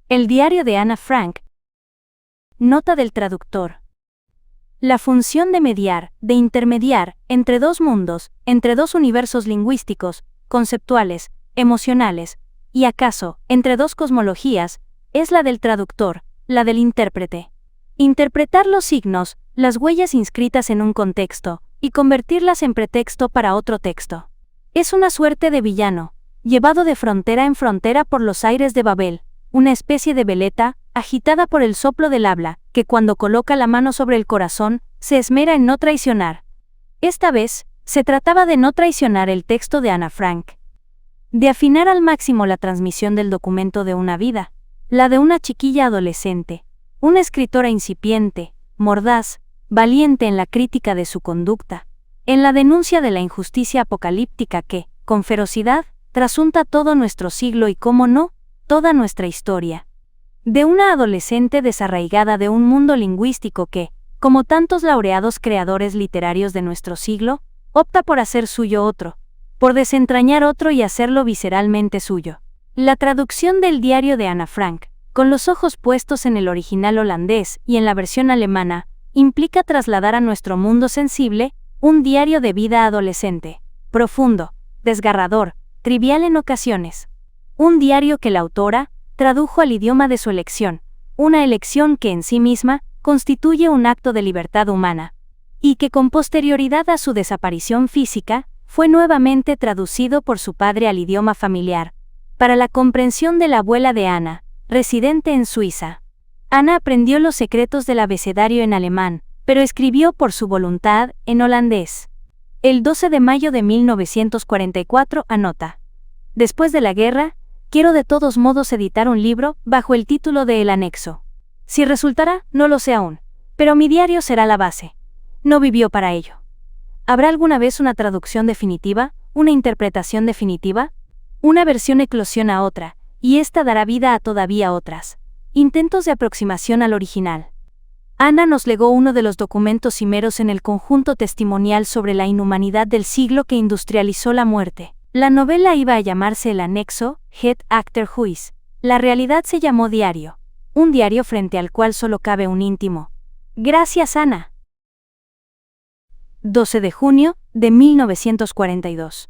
El diario de Ana Frank. Nota del traductor. La función de mediar, de intermediar, entre dos mundos, entre dos universos lingüísticos, conceptuales, emocionales, y acaso, entre dos cosmologías, es la del traductor, la del intérprete. Interpretar los signos, las huellas inscritas en un contexto, y convertirlas en pretexto para otro texto. Es una suerte de villano, llevado de frontera en frontera por los aires de Babel, una especie de veleta, agitada por el soplo del habla, que cuando coloca la mano sobre el corazón, se esmera en no traicionar. Esta vez, se trataba de no traicionar el texto de Ana Frank. De afinar al máximo la transmisión del documento de una vida, la de una chiquilla adolescente, una escritora incipiente, mordaz, valiente en la crítica de su conducta, en la denuncia de la injusticia apocalíptica que, con ferocidad, trasunta todo nuestro siglo y, cómo no, toda nuestra historia. De una adolescente desarraigada de un mundo lingüístico que, como tantos laureados creadores literarios de nuestro siglo, opta por hacer suyo otro, por desentrañar otro y hacerlo visceralmente suyo. La traducción del diario de Ana Frank, con los ojos puestos en el original holandés y en la versión alemana, implica trasladar a nuestro mundo sensible un diario de vida adolescente, profundo, desgarrador, trivial en ocasiones. Un diario que la autora tradujo al idioma de su elección, una elección que en sí misma constituye un acto de libertad humana, y que con posterioridad a su desaparición física, fue nuevamente traducido por su padre al idioma familiar, para la comprensión de la abuela de Ana, residente en Suiza. Ana aprendió los secretos del abecedario en alemán, pero escribió por su voluntad en holandés. El 12 de mayo de 1944 anota: después de la guerra, quiero de todos modos editar un libro bajo el título de El Anexo. Si resultará, no lo sé aún, pero mi diario será la base. No vivió para ello. ¿Habrá alguna vez una traducción definitiva, una interpretación definitiva? Una versión eclosiona a otra, y ésta dará vida a todavía otras. Intentos de aproximación al original. Ana nos legó uno de los documentos cimeros en el conjunto testimonial sobre la inhumanidad del siglo que industrializó la muerte. La novela iba a llamarse El Anexo, Het Achterhuis. La realidad se llamó diario. Un diario frente al cual solo cabe un íntimo. Gracias, Ana. 12 de junio de 1942.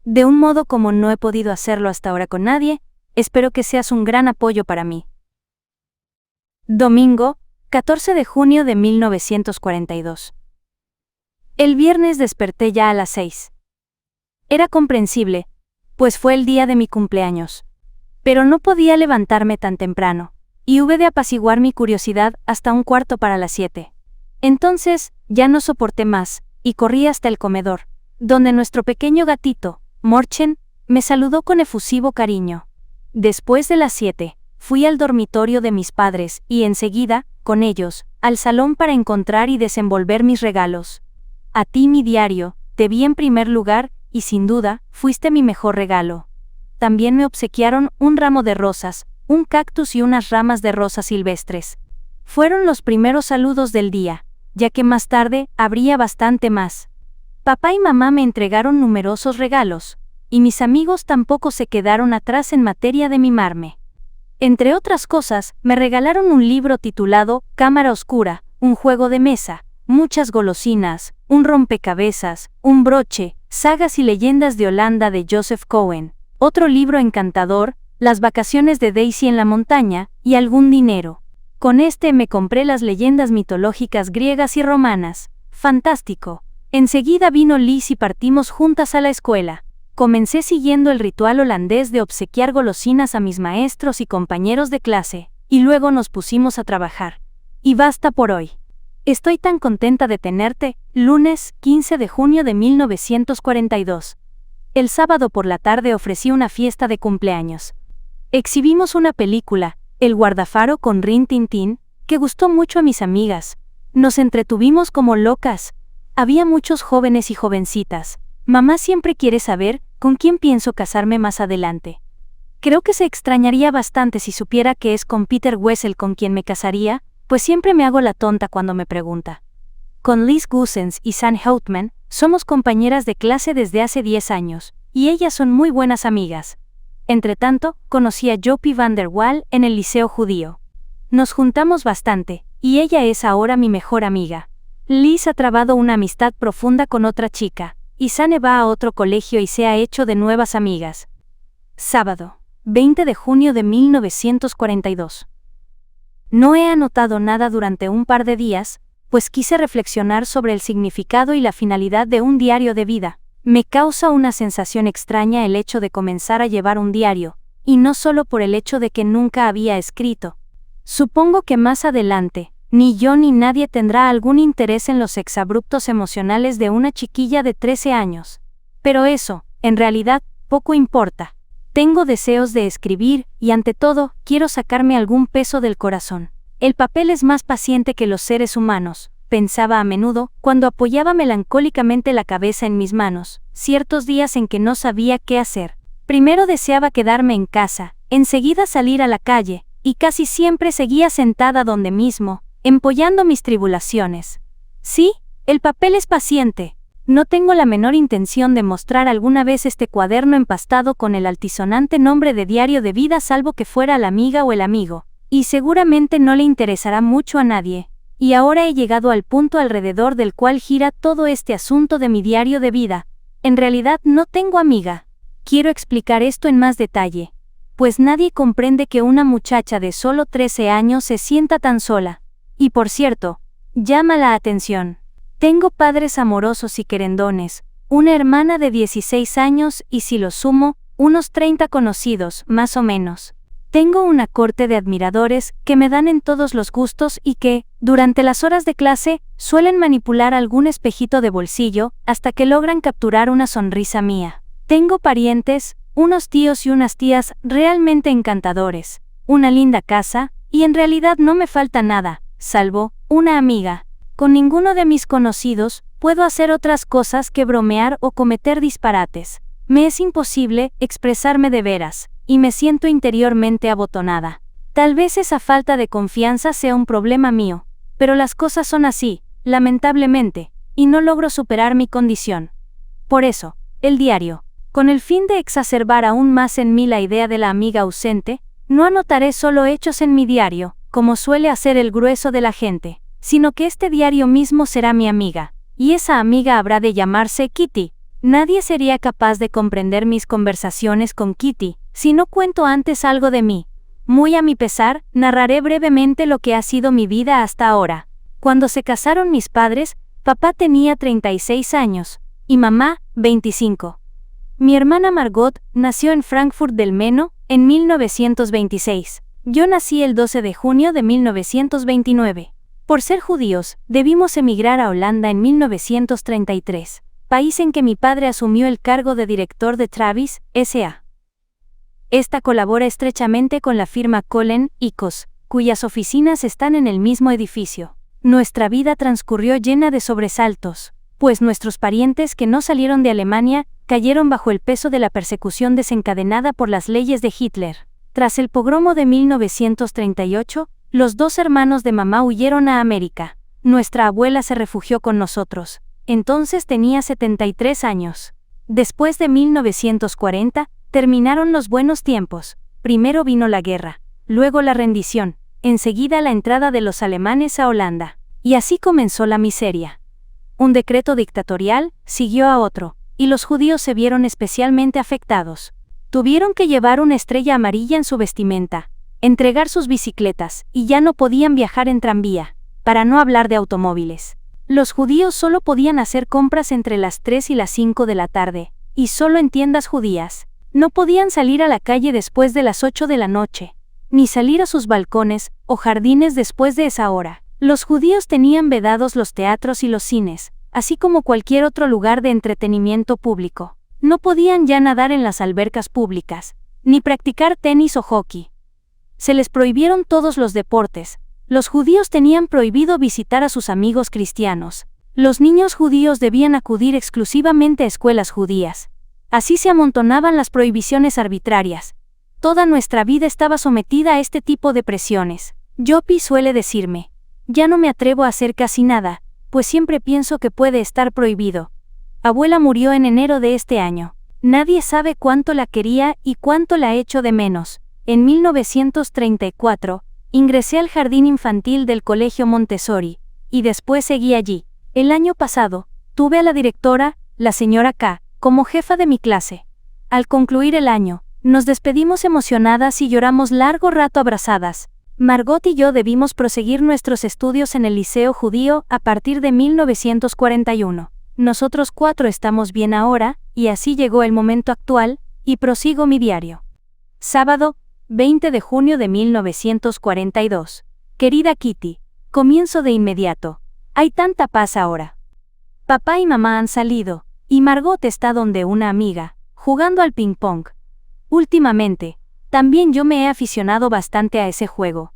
De un modo como no he podido hacerlo hasta ahora con nadie, espero que seas un gran apoyo para mí. Domingo, 14 de junio de 1942. El viernes desperté ya a las 6. Era comprensible, pues fue el día de mi cumpleaños. Pero no podía levantarme tan temprano, y hube de apaciguar mi curiosidad hasta 7:15. Entonces, ya no soporté más, y corrí hasta el comedor, donde nuestro pequeño gatito, Morchen, me saludó con efusivo cariño. Después de las 7, fui al dormitorio de mis padres y enseguida, con ellos, al salón para encontrar y desenvolver mis regalos. A ti, mi diario, te vi en primer lugar, y sin duda, fuiste mi mejor regalo. También me obsequiaron un ramo de rosas, un cactus y unas ramas de rosas silvestres. Fueron los primeros saludos del día, ya que más tarde habría bastante más. Papá y mamá me entregaron numerosos regalos, y mis amigos tampoco se quedaron atrás en materia de mimarme. Entre otras cosas, me regalaron un libro titulado Cámara Oscura, un juego de mesa, muchas golosinas, un rompecabezas, un broche, sagas y leyendas de Holanda de Joseph Cohen, otro libro encantador, Las vacaciones de Daisy en la montaña, y algún dinero. Con este me compré las leyendas mitológicas griegas y romanas. Fantástico. Enseguida vino Liz y partimos juntas a la escuela. Comencé siguiendo el ritual holandés de obsequiar golosinas a mis maestros y compañeros de clase, y luego nos pusimos a trabajar. Y basta por hoy. Estoy tan contenta de tenerte. Lunes, 15 de junio de 1942. El sábado por la tarde ofrecí una fiesta de cumpleaños. Exhibimos una película, El guardafaro con Rin Tin Tin, que gustó mucho a mis amigas. Nos entretuvimos como locas. Había muchos jóvenes y jovencitas. Mamá siempre quiere saber con quién pienso casarme más adelante. Creo que se extrañaría bastante si supiera que es con Peter Wessel con quien me casaría, pues siempre me hago la tonta cuando me pregunta. Con Liz Goossens y Sam Houtman, somos compañeras de clase desde hace 10 años, y ellas son muy buenas amigas. Entretanto, conocí a Joppie van der Wal en el liceo judío. Nos juntamos bastante, y ella es ahora mi mejor amiga. Liz ha trabado una amistad profunda con otra chica, y Sane va a otro colegio y se ha hecho de nuevas amigas. Sábado, 20 de junio de 1942. No he anotado nada durante un par de días, pues quise reflexionar sobre el significado y la finalidad de un diario de vida. Me causa una sensación extraña el hecho de comenzar a llevar un diario, y no solo por el hecho de que nunca había escrito. Supongo que más adelante, ni yo ni nadie tendrá algún interés en los exabruptos emocionales de una chiquilla de 13 años. Pero eso, en realidad, poco importa. Tengo deseos de escribir, y ante todo, quiero sacarme algún peso del corazón. El papel es más paciente que los seres humanos, pensaba a menudo, cuando apoyaba melancólicamente la cabeza en mis manos, ciertos días en que no sabía qué hacer. Primero deseaba quedarme en casa, enseguida salir a la calle, y casi siempre seguía sentada donde mismo, empollando mis tribulaciones. Sí, el papel es paciente. No tengo la menor intención de mostrar alguna vez este cuaderno empastado con el altisonante nombre de diario de vida salvo que fuera la amiga o el amigo, y seguramente no le interesará mucho a nadie. Y ahora he llegado al punto alrededor del cual gira todo este asunto de mi diario de vida. En realidad no tengo amiga. Quiero explicar esto en más detalle, pues nadie comprende que una muchacha de solo 13 años se sienta tan sola. Y por cierto, llama la atención. Tengo padres amorosos y querendones, una hermana de 16 años y si lo sumo, unos 30 conocidos, más o menos. Tengo una corte de admiradores que me dan en todos los gustos y que, durante las horas de clase, suelen manipular algún espejito de bolsillo hasta que logran capturar una sonrisa mía. Tengo parientes, unos tíos y unas tías realmente encantadores, una linda casa, y en realidad no me falta nada, salvo una amiga. Con ninguno de mis conocidos puedo hacer otras cosas que bromear o cometer disparates. Me es imposible expresarme de veras, y me siento interiormente abotonada. Tal vez esa falta de confianza sea un problema mío, pero las cosas son así, lamentablemente, y no logro superar mi condición. Por eso, el diario, con el fin de exacerbar aún más en mí la idea de la amiga ausente, no anotaré solo hechos en mi diario, como suele hacer el grueso de la gente, sino que este diario mismo será mi amiga, y esa amiga habrá de llamarse Kitty. Nadie sería capaz de comprender mis conversaciones con Kitty, si no cuento antes algo de mí. Muy a mi pesar, narraré brevemente lo que ha sido mi vida hasta ahora. Cuando se casaron mis padres, papá tenía 36 años, y mamá, 25. Mi hermana Margot nació en Frankfurt del Meno, en 1926. Yo nací el 12 de junio de 1929. Por ser judíos, debimos emigrar a Holanda en 1933, país en que mi padre asumió el cargo de director de Travis, S.A. Esta colabora estrechamente con la firma Cullen & Cos, cuyas oficinas están en el mismo edificio. Nuestra vida transcurrió llena de sobresaltos, pues nuestros parientes que no salieron de Alemania cayeron bajo el peso de la persecución desencadenada por las leyes de Hitler. Tras el pogromo de 1938, los dos hermanos de mamá huyeron a América. Nuestra abuela se refugió con nosotros. Entonces tenía 73 años. Después de 1940, terminaron los buenos tiempos. Primero vino la guerra, luego la rendición, enseguida la entrada de los alemanes a Holanda. Y así comenzó la miseria. Un decreto dictatorial siguió a otro, y los judíos se vieron especialmente afectados. Tuvieron que llevar una estrella amarilla en su vestimenta, entregar sus bicicletas, y ya no podían viajar en tranvía, para no hablar de automóviles. Los judíos solo podían hacer compras entre las 3 y las 5 de la tarde, y solo en tiendas judías. No podían salir a la calle después de las 8 de la noche, ni salir a sus balcones o jardines después de esa hora. Los judíos tenían vedados los teatros y los cines, así como cualquier otro lugar de entretenimiento público. No podían ya nadar en las albercas públicas, ni practicar tenis o hockey. Se les prohibieron todos los deportes. Los judíos tenían prohibido visitar a sus amigos cristianos. Los niños judíos debían acudir exclusivamente a escuelas judías. Así se amontonaban las prohibiciones arbitrarias. Toda nuestra vida estaba sometida a este tipo de presiones. Joppie suele decirme, ya no me atrevo a hacer casi nada, pues siempre pienso que puede estar prohibido. Abuela murió en enero de este año. Nadie sabe cuánto la quería y cuánto la echo de menos. En 1934, ingresé al jardín infantil del Colegio Montessori, y después seguí allí. El año pasado, tuve a la directora, la señora K, como jefa de mi clase. Al concluir el año, nos despedimos emocionadas y lloramos largo rato abrazadas. Margot y yo debimos proseguir nuestros estudios en el Liceo Judío a partir de 1941. Nosotros 4 estamos bien ahora, y así llegó el momento actual, y prosigo mi diario. Sábado, 20 de junio de 1942. Querida Kitty, comienzo de inmediato. Hay tanta paz ahora. Papá y mamá han salido, y Margot está donde una amiga, jugando al ping-pong. Últimamente, también yo me he aficionado bastante a ese juego.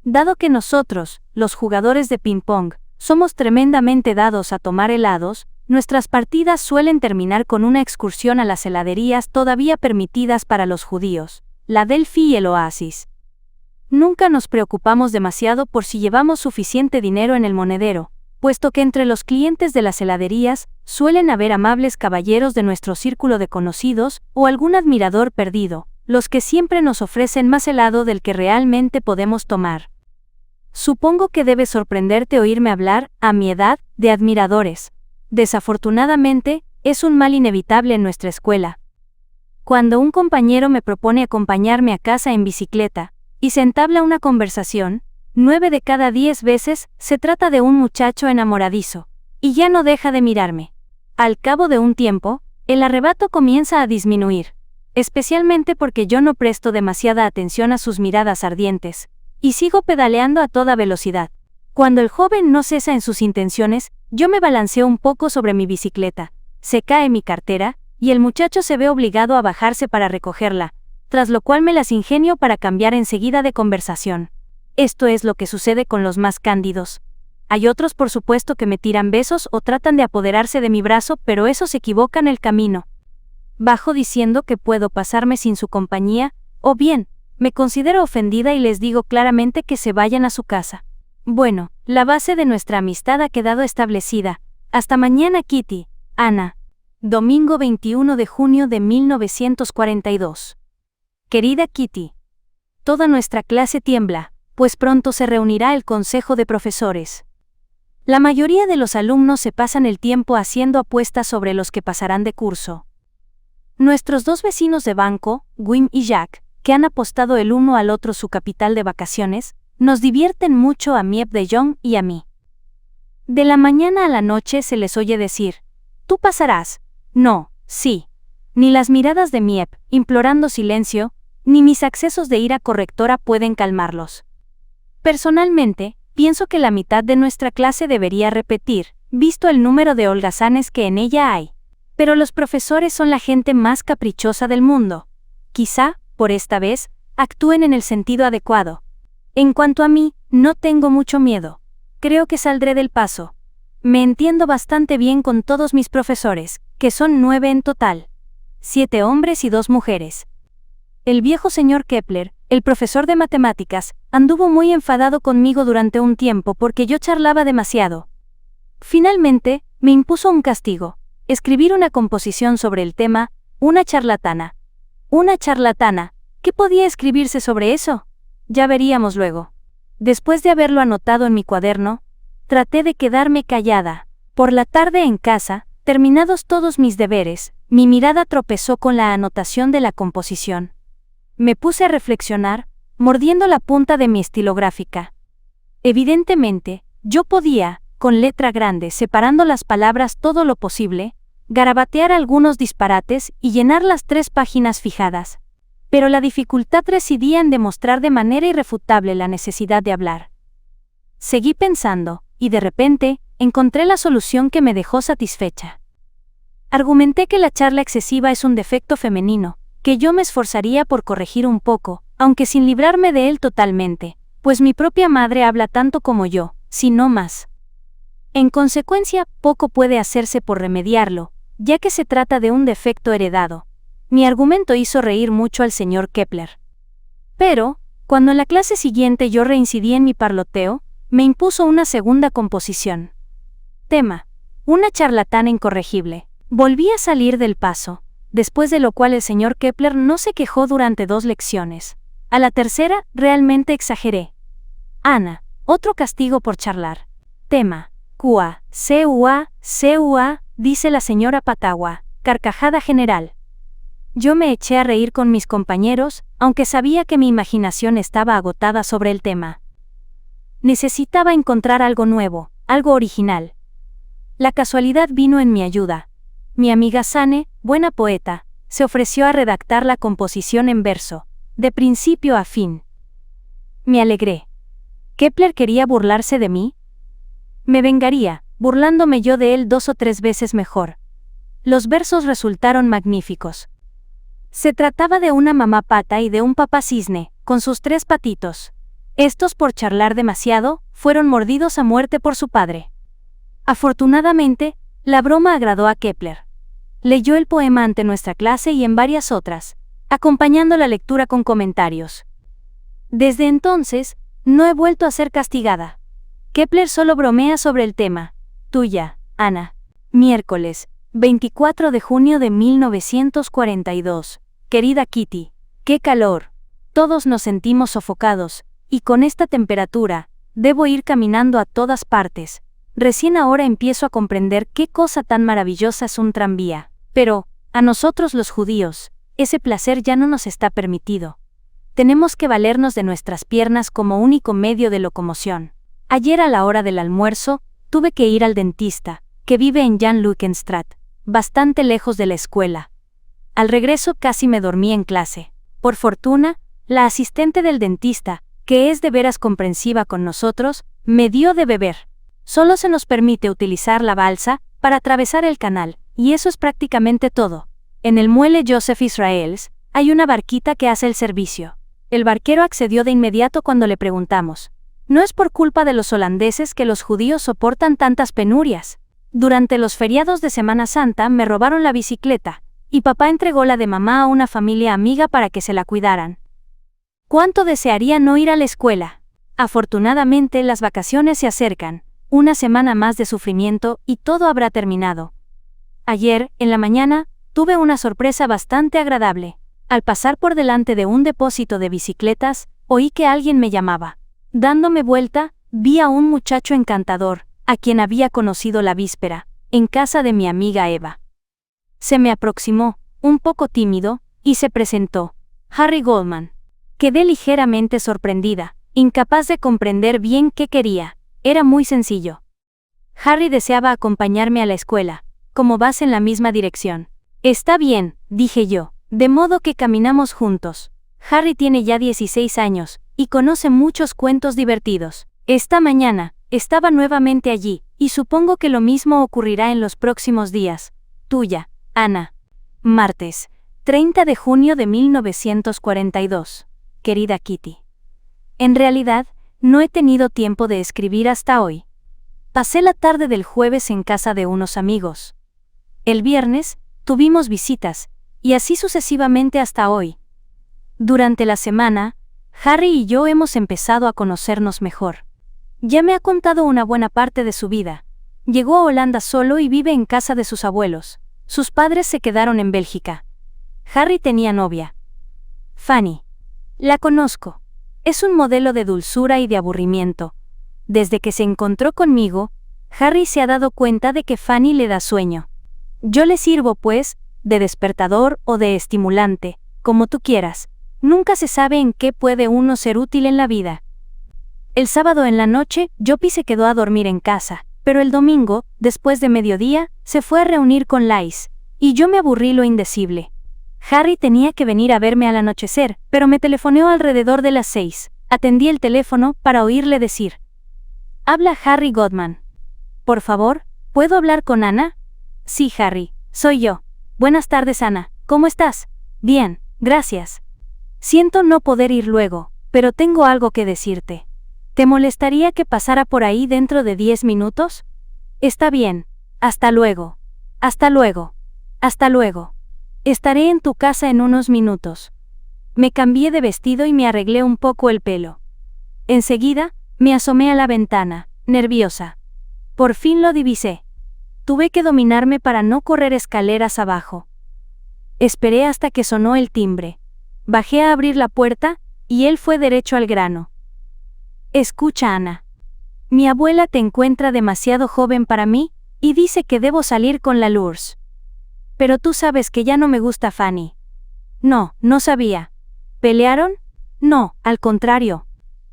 Dado que nosotros, los jugadores de ping-pong, somos tremendamente dados a tomar helados, nuestras partidas suelen terminar con una excursión a las heladerías todavía permitidas para los judíos, la Delphi y el Oasis. Nunca nos preocupamos demasiado por si llevamos suficiente dinero en el monedero, puesto que entre los clientes de las heladerías suelen haber amables caballeros de nuestro círculo de conocidos o algún admirador perdido, los que siempre nos ofrecen más helado del que realmente podemos tomar. Supongo que debe sorprenderte oírme hablar, a mi edad, de admiradores. Desafortunadamente, es un mal inevitable en nuestra escuela. Cuando un compañero me propone acompañarme a casa en bicicleta, y se entabla una conversación, 9 de cada 10 veces se trata de un muchacho enamoradizo, y ya no deja de mirarme. Al cabo de un tiempo, el arrebato comienza a disminuir, especialmente porque yo no presto demasiada atención a sus miradas ardientes, y sigo pedaleando a toda velocidad. Cuando el joven no cesa en sus intenciones, yo me balanceo un poco sobre mi bicicleta, se cae mi cartera, y el muchacho se ve obligado a bajarse para recogerla, tras lo cual me las ingenio para cambiar enseguida de conversación. Esto es lo que sucede con los más cándidos. Hay otros por supuesto que me tiran besos o tratan de apoderarse de mi brazo, pero esos equivocan el camino. Bajo diciendo que puedo pasarme sin su compañía, o bien, me considero ofendida y les digo claramente que se vayan a su casa. Bueno, la base de nuestra amistad ha quedado establecida. Hasta mañana, Kitty. Ana. Domingo 21 de junio de 1942. Querida Kitty. Toda nuestra clase tiembla, pues pronto se reunirá el consejo de profesores. La mayoría de los alumnos se pasan el tiempo haciendo apuestas sobre los que pasarán de curso. Nuestros 2 vecinos de banco, Wim y Jack, que han apostado el uno al otro su capital de vacaciones, nos divierten mucho a Miep de Jong y a mí. De la mañana a la noche se les oye decir, «Tú pasarás». No, sí. Ni las miradas de Miep, implorando silencio, ni mis accesos de ira correctora pueden calmarlos. Personalmente, pienso que la mitad de nuestra clase debería repetir, visto el número de holgazanes que en ella hay. Pero los profesores son la gente más caprichosa del mundo. Quizá, por esta vez, actúen en el sentido adecuado. En cuanto a mí, no tengo mucho miedo. Creo que saldré del paso. Me entiendo bastante bien con todos mis profesores, que son 9 en total. 7 hombres y 2 mujeres. El viejo señor Kepler, el profesor de matemáticas, anduvo muy enfadado conmigo durante un tiempo porque yo charlaba demasiado. Finalmente, me impuso un castigo: escribir una composición sobre el tema, una charlatana. Una charlatana, ¿qué podía escribirse sobre eso? Ya veríamos luego. Después de haberlo anotado en mi cuaderno, traté de quedarme callada. Por la tarde en casa, terminados todos mis deberes, mi mirada tropezó con la anotación de la composición. Me puse a reflexionar, mordiendo la punta de mi estilográfica. Evidentemente, yo podía, con letra grande separando las palabras todo lo posible, garabatear algunos disparates y llenar las 3 páginas fijadas. Pero la dificultad residía en demostrar de manera irrefutable la necesidad de hablar. Seguí pensando, y de repente, encontré la solución que me dejó satisfecha. Argumenté que la charla excesiva es un defecto femenino, que yo me esforzaría por corregir un poco, aunque sin librarme de él totalmente, pues mi propia madre habla tanto como yo, si no más. En consecuencia, poco puede hacerse por remediarlo, ya que se trata de un defecto heredado. Mi argumento hizo reír mucho al señor Kepler. Pero, cuando en la clase siguiente yo reincidí en mi parloteo, me impuso una segunda composición. Tema: una charlatana incorregible. Volví a salir del paso. después de lo cual el señor Kepler no se quejó durante 2 lecciones. A la tercera, realmente exageré. Ana, otro castigo por charlar. Tema. CUA, CUA, dice la señora Patagua, carcajada general. Yo me eché a reír con mis compañeros, aunque sabía que mi imaginación estaba agotada sobre el tema. Necesitaba encontrar algo nuevo, algo original. La casualidad vino en mi ayuda. Mi amiga Sane, buena poeta, se ofreció a redactar la composición en verso, de principio a fin. Me alegré. ¿Kepler quería burlarse de mí? Me vengaría, burlándome yo de él 2 o 3 veces mejor. Los versos resultaron magníficos. Se trataba de una mamá pata y de un papá cisne, con sus 3 patitos. Estos, por charlar demasiado, fueron mordidos a muerte por su padre. Afortunadamente, la broma agradó a Kepler. Leyó el poema ante nuestra clase y en varias otras, acompañando la lectura con comentarios. Desde entonces, no he vuelto a ser castigada. Kepler solo bromea sobre el tema. Tuya, Ana. Miércoles, 24 de junio de 1942. Querida Kitty, ¡qué calor! Todos nos sentimos sofocados, y con esta temperatura, debo ir caminando a todas partes. Recién ahora empiezo a comprender qué cosa tan maravillosa es un tranvía. Pero, a nosotros los judíos, ese placer ya no nos está permitido. Tenemos que valernos de nuestras piernas como único medio de locomoción. Ayer a la hora del almuerzo, tuve que ir al dentista, que vive en Jan Lukenstraat, bastante lejos de la escuela. Al regreso casi me dormí en clase. Por fortuna, la asistente del dentista, que es de veras comprensiva con nosotros, me dio de beber. Solo se nos permite utilizar la balsa para atravesar el canal, y eso es prácticamente todo. En el muelle Joseph Israels, hay una barquita que hace el servicio. El barquero accedió de inmediato cuando le preguntamos. No es por culpa de los holandeses que los judíos soportan tantas penurias. Durante los feriados de Semana Santa me robaron la bicicleta, y papá entregó la de mamá a una familia amiga para que se la cuidaran. ¿Cuánto desearía no ir a la escuela? Afortunadamente las vacaciones se acercan, una semana más de sufrimiento y todo habrá terminado. Ayer, en la mañana, tuve una sorpresa bastante agradable. Al pasar por delante de un depósito de bicicletas, oí que alguien me llamaba. Dándome vuelta, vi a un muchacho encantador, a quien había conocido la víspera, en casa de mi amiga Eva. Se me aproximó, un poco tímido, y se presentó. Harry Goldman. Quedé ligeramente sorprendida, incapaz de comprender bien qué quería. Era muy sencillo. Harry deseaba acompañarme a la escuela, como vas en la misma dirección. Está bien, dije yo, de modo que caminamos juntos. Harry tiene ya 16 años, y conoce muchos cuentos divertidos. Esta mañana, estaba nuevamente allí, y supongo que lo mismo ocurrirá en los próximos días. Tuya, Ana. Martes, 30 de junio de 1942. Querida Kitty. En realidad, no he tenido tiempo de escribir hasta hoy. Pasé la tarde del jueves en casa de unos amigos. El viernes, tuvimos visitas, y así sucesivamente hasta hoy. Durante la semana, Harry y yo hemos empezado a conocernos mejor. Ya me ha contado una buena parte de su vida. Llegó a Holanda solo y vive en casa de sus abuelos. Sus padres se quedaron en Bélgica. Harry tenía novia. Fanny. La conozco. Es un modelo de dulzura y de aburrimiento. Desde que se encontró conmigo, Harry se ha dado cuenta de que Fanny le da sueño. Yo le sirvo, pues, de despertador o de estimulante, como tú quieras. Nunca se sabe en qué puede uno ser útil en la vida. El sábado en la noche, Joppy se quedó a dormir en casa, pero el domingo, después de mediodía, se fue a reunir con Lais, y yo me aburrí lo indecible. Harry tenía que venir a verme al anochecer, pero me telefoneó alrededor de las 6. Atendí el teléfono para oírle decir: «Habla Harry Goldman. Por favor, ¿puedo hablar con Ana?» «Sí, Harry, soy yo. Buenas tardes, Ana. ¿Cómo estás?» «Bien, gracias. Siento no poder ir luego, pero tengo algo que decirte. ¿Te molestaría que pasara por ahí dentro de 10 minutos?» «Está bien. Hasta luego. Hasta luego. Hasta luego. Estaré en tu casa en unos minutos». Me cambié de vestido y me arreglé un poco el pelo. Enseguida, me asomé a la ventana, nerviosa. Por fin lo divisé. Tuve que dominarme para no correr escaleras abajo. Esperé hasta que sonó el timbre. Bajé a abrir la puerta, y él fue derecho al grano. Escucha, Ana. Mi abuela te encuentra demasiado joven para mí, y dice que debo salir con la Lourdes. Pero tú sabes que ya no me gusta Fanny. No, no sabía. ¿Pelearon? No, al contrario.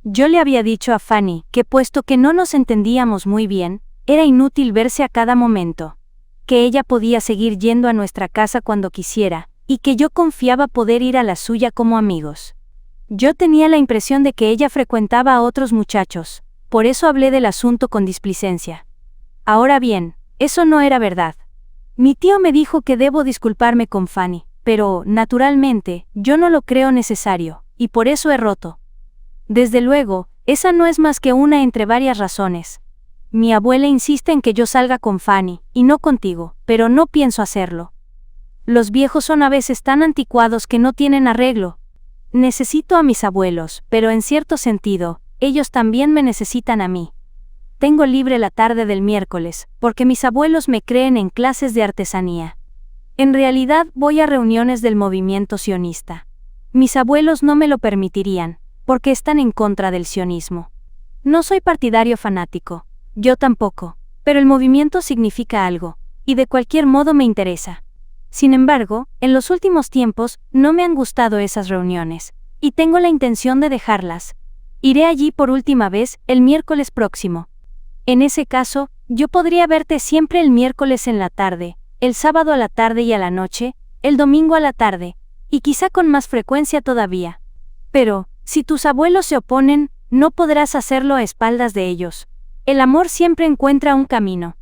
Yo le había dicho a Fanny que puesto que no nos entendíamos muy bien, era inútil verse a cada momento. Que ella podía seguir yendo a nuestra casa cuando quisiera, y que yo confiaba poder ir a la suya como amigos. Yo tenía la impresión de que ella frecuentaba a otros muchachos, por eso hablé del asunto con displicencia. Ahora bien, eso no era verdad. Mi tío me dijo que debo disculparme con Fanny, pero, naturalmente, yo no lo creo necesario, y por eso he roto. Desde luego, esa no es más que una entre varias razones. Mi abuela insiste en que yo salga con Fanny, y no contigo, pero no pienso hacerlo. Los viejos son a veces tan anticuados que no tienen arreglo. Necesito a mis abuelos, pero en cierto sentido, ellos también me necesitan a mí. Tengo libre la tarde del miércoles, porque mis abuelos me creen en clases de artesanía. En realidad voy a reuniones del movimiento sionista. Mis abuelos no me lo permitirían, porque están en contra del sionismo. No soy partidario fanático, yo tampoco, pero el movimiento significa algo, y de cualquier modo me interesa. Sin embargo, en los últimos tiempos, no me han gustado esas reuniones, y tengo la intención de dejarlas. Iré allí por última vez el miércoles próximo. En ese caso, yo podría verte siempre el miércoles en la tarde, el sábado a la tarde y a la noche, el domingo a la tarde, y quizá con más frecuencia todavía. Pero, si tus abuelos se oponen, no podrás hacerlo a espaldas de ellos. El amor siempre encuentra un camino.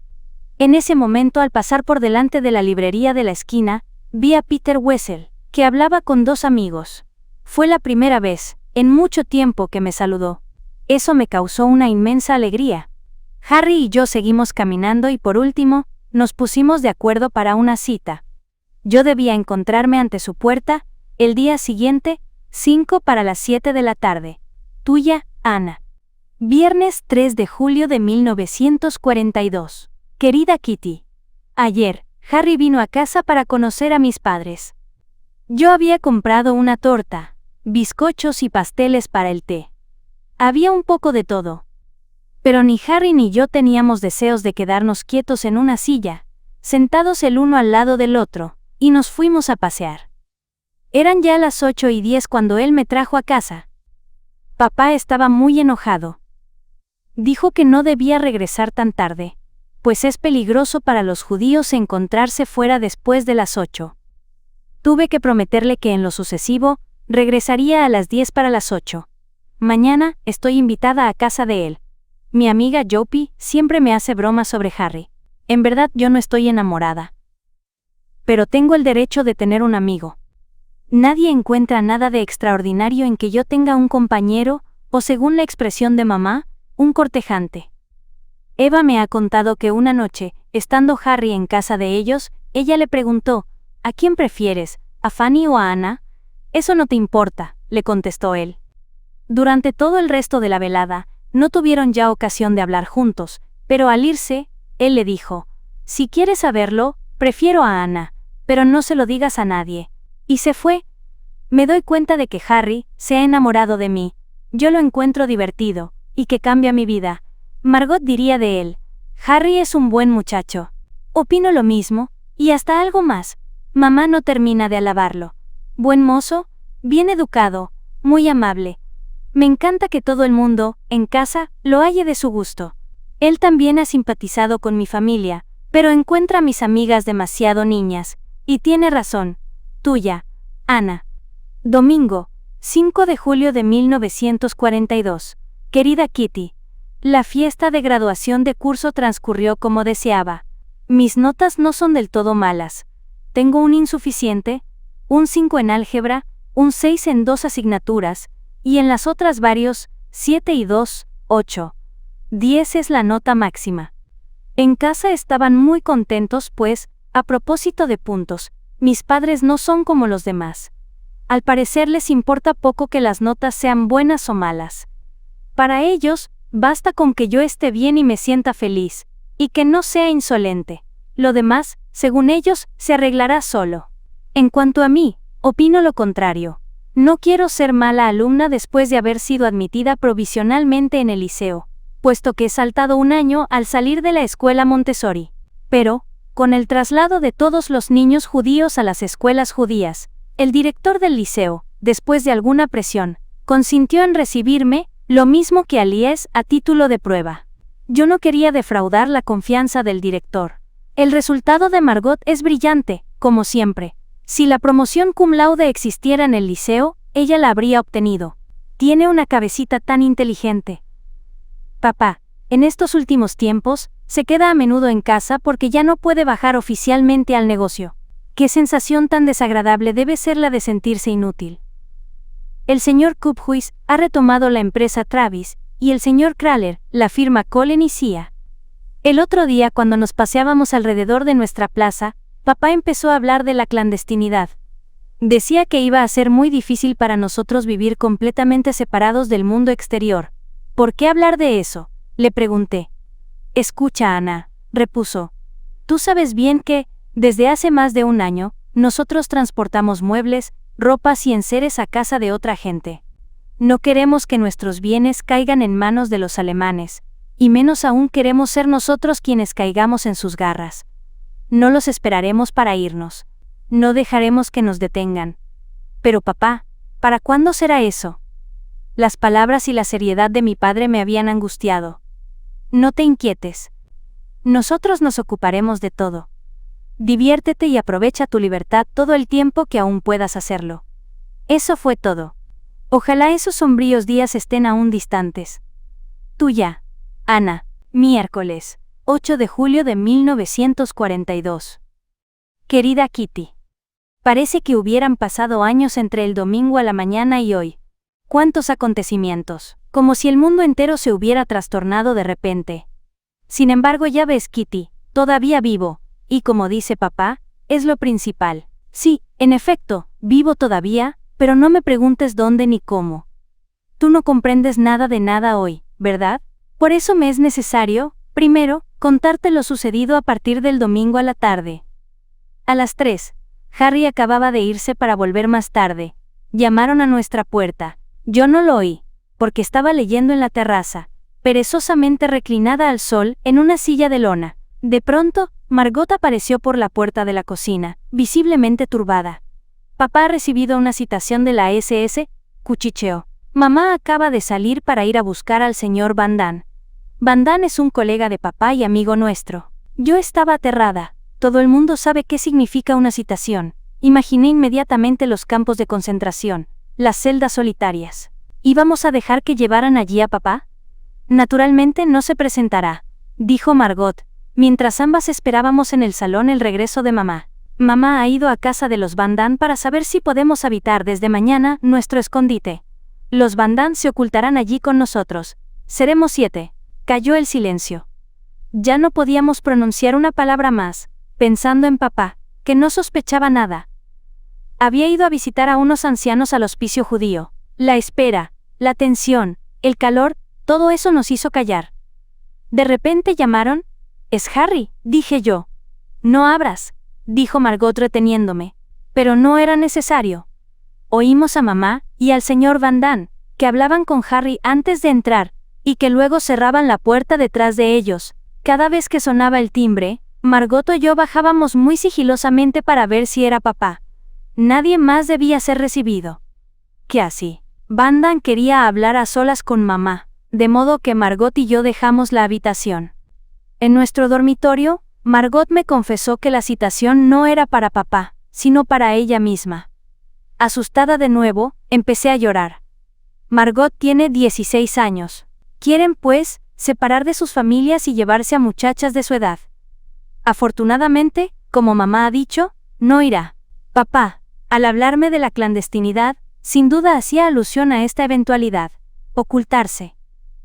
En ese momento, al pasar por delante de la librería de la esquina, vi a Peter Wessel, que hablaba con dos amigos. Fue la primera vez, en mucho tiempo, que me saludó. Eso me causó una inmensa alegría. Harry y yo seguimos caminando y por último, nos pusimos de acuerdo para una cita. Yo debía encontrarme ante su puerta, el día siguiente, 5 para las 7 de la tarde. Tuya, Ana. Viernes 3 de julio de 1942. Querida Kitty. Ayer, Harry vino a casa para conocer a mis padres. Yo había comprado una torta, bizcochos y pasteles para el té. Había un poco de todo. Pero ni Harry ni yo teníamos deseos de quedarnos quietos en una silla, sentados el uno al lado del otro, y nos fuimos a pasear. Eran ya las 8:10 cuando él me trajo a casa. Papá estaba muy enojado. Dijo que no debía regresar tan tarde, pues es peligroso para los judíos encontrarse fuera después de las 8. Tuve que prometerle que en lo sucesivo, regresaría a las 10 para las 8. Mañana, estoy invitada a casa de él. Mi amiga Joppy siempre me hace bromas sobre Harry. En verdad yo no estoy enamorada. Pero tengo el derecho de tener un amigo. Nadie encuentra nada de extraordinario en que yo tenga un compañero, o según la expresión de mamá, un cortejante. Eva me ha contado que una noche, estando Harry en casa de ellos, ella le preguntó, ¿a quién prefieres, a Fanny o a Ana? Eso no te importa, le contestó él. Durante todo el resto de la velada, no tuvieron ya ocasión de hablar juntos, pero al irse, él le dijo, si quieres saberlo, prefiero a Ana, pero no se lo digas a nadie. Y se fue. Me doy cuenta de que Harry se ha enamorado de mí, yo lo encuentro divertido, y que cambia mi vida. Margot diría de él, Harry es un buen muchacho. Opino lo mismo, y hasta algo más. Mamá no termina de alabarlo. Buen mozo, bien educado, muy amable. Me encanta que todo el mundo, en casa, lo halle de su gusto. Él también ha simpatizado con mi familia, pero encuentra a mis amigas demasiado niñas, y tiene razón. Tuya, Ana. Domingo, 5 de julio de 1942. Querida Kitty. La fiesta de graduación de curso transcurrió como deseaba. Mis notas no son del todo malas. Tengo un insuficiente, un 5 en álgebra, un 6 en 2 asignaturas, y en las otras varios, 7 y 2, 8. 10 es la nota máxima. En casa estaban muy contentos pues, a propósito de puntos, mis padres no son como los demás. Al parecer les importa poco que las notas sean buenas o malas. Para ellos, basta con que yo esté bien y me sienta feliz, y que no sea insolente. Lo demás, según ellos, se arreglará solo. En cuanto a mí, opino lo contrario. No quiero ser mala alumna después de haber sido admitida provisionalmente en el liceo, puesto que he saltado un año al salir de la escuela Montessori. Pero, con el traslado de todos los niños judíos a las escuelas judías, el director del liceo, después de alguna presión, consintió en recibirme, lo mismo que a Lies, a título de prueba. Yo no quería defraudar la confianza del director. El resultado de Margot es brillante, como siempre. Si la promoción cum laude existiera en el liceo, ella la habría obtenido. Tiene una cabecita tan inteligente. Papá, en estos últimos tiempos, se queda a menudo en casa porque ya no puede bajar oficialmente al negocio. ¿Qué sensación tan desagradable debe ser la de sentirse inútil? El señor Kuphuis ha retomado la empresa Travis, y el señor Kraler, la firma Collen y Cia. El otro día cuando nos paseábamos alrededor de nuestra plaza, papá empezó a hablar de la clandestinidad. Decía que iba a ser muy difícil para nosotros vivir completamente separados del mundo exterior. ¿Por qué hablar de eso?, le pregunté. Escucha, Ana, repuso. Tú sabes bien que, desde hace más de un año, nosotros transportamos muebles, ropas y enseres a casa de otra gente. No queremos que nuestros bienes caigan en manos de los alemanes, y menos aún queremos ser nosotros quienes caigamos en sus garras. No los esperaremos para irnos. No dejaremos que nos detengan. Pero papá, ¿para cuándo será eso? Las palabras y la seriedad de mi padre me habían angustiado. No te inquietes. Nosotros nos ocuparemos de todo. Diviértete y aprovecha tu libertad todo el tiempo que aún puedas hacerlo. Eso fue todo. Ojalá esos sombríos días estén aún distantes. Tuya, Ana, miércoles, 8 de julio de 1942. Querida Kitty. Parece que hubieran pasado años entre el domingo a la mañana y hoy. ¿Cuántos acontecimientos? Como si el mundo entero se hubiera trastornado de repente. Sin embargo, ya ves, Kitty, todavía vivo, y como dice papá, es lo principal. Sí, en efecto, vivo todavía, pero no me preguntes dónde ni cómo. Tú no comprendes nada de nada hoy, ¿verdad? Por eso me es necesario, primero, contarte lo sucedido a partir del domingo a la tarde. A las 3, Harry acababa de irse para volver más tarde. Llamaron a nuestra puerta. Yo no lo oí, porque estaba leyendo en la terraza, perezosamente reclinada al sol, en una silla de lona. De pronto, Margot apareció por la puerta de la cocina, visiblemente turbada. Papá ha recibido una citación de la SS, cuchicheó. Mamá acaba de salir para ir a buscar al señor Van Damme. Van Damme es un colega de papá y amigo nuestro. Yo estaba aterrada. Todo el mundo sabe qué significa una citación. Imaginé inmediatamente los campos de concentración, las celdas solitarias. ¿Íbamos a dejar que llevaran allí a papá? Naturalmente no se presentará, dijo Margot, mientras ambas esperábamos en el salón el regreso de mamá. Mamá ha ido a casa de los Van Damme para saber si podemos habitar desde mañana nuestro escondite. Los Van Damme se ocultarán allí con nosotros. Seremos 7. Cayó el silencio. Ya no podíamos pronunciar una palabra más, pensando en papá, que no sospechaba nada. Había ido a visitar a unos ancianos al hospicio judío. La espera, la tensión, el calor, todo eso nos hizo callar. De repente llamaron. «Es Harry», dije yo. «No abras», dijo Margot reteniéndome. Pero no era necesario. Oímos a mamá y al señor Van Damme, que hablaban con Harry antes de entrar, y que luego cerraban la puerta detrás de ellos. Cada vez que sonaba el timbre, Margot y yo bajábamos muy sigilosamente para ver si era papá. Nadie más debía ser recibido. ¿Qué así? Van Damme quería hablar a solas con mamá, de modo que Margot y yo dejamos la habitación. En nuestro dormitorio, Margot me confesó que la citación no era para papá, sino para ella misma. Asustada de nuevo, empecé a llorar. Margot tiene 16 años. Quieren, pues, separar de sus familias y llevarse a muchachas de su edad. Afortunadamente, como mamá ha dicho, no irá. Papá, al hablarme de la clandestinidad, sin duda hacía alusión a esta eventualidad. Ocultarse.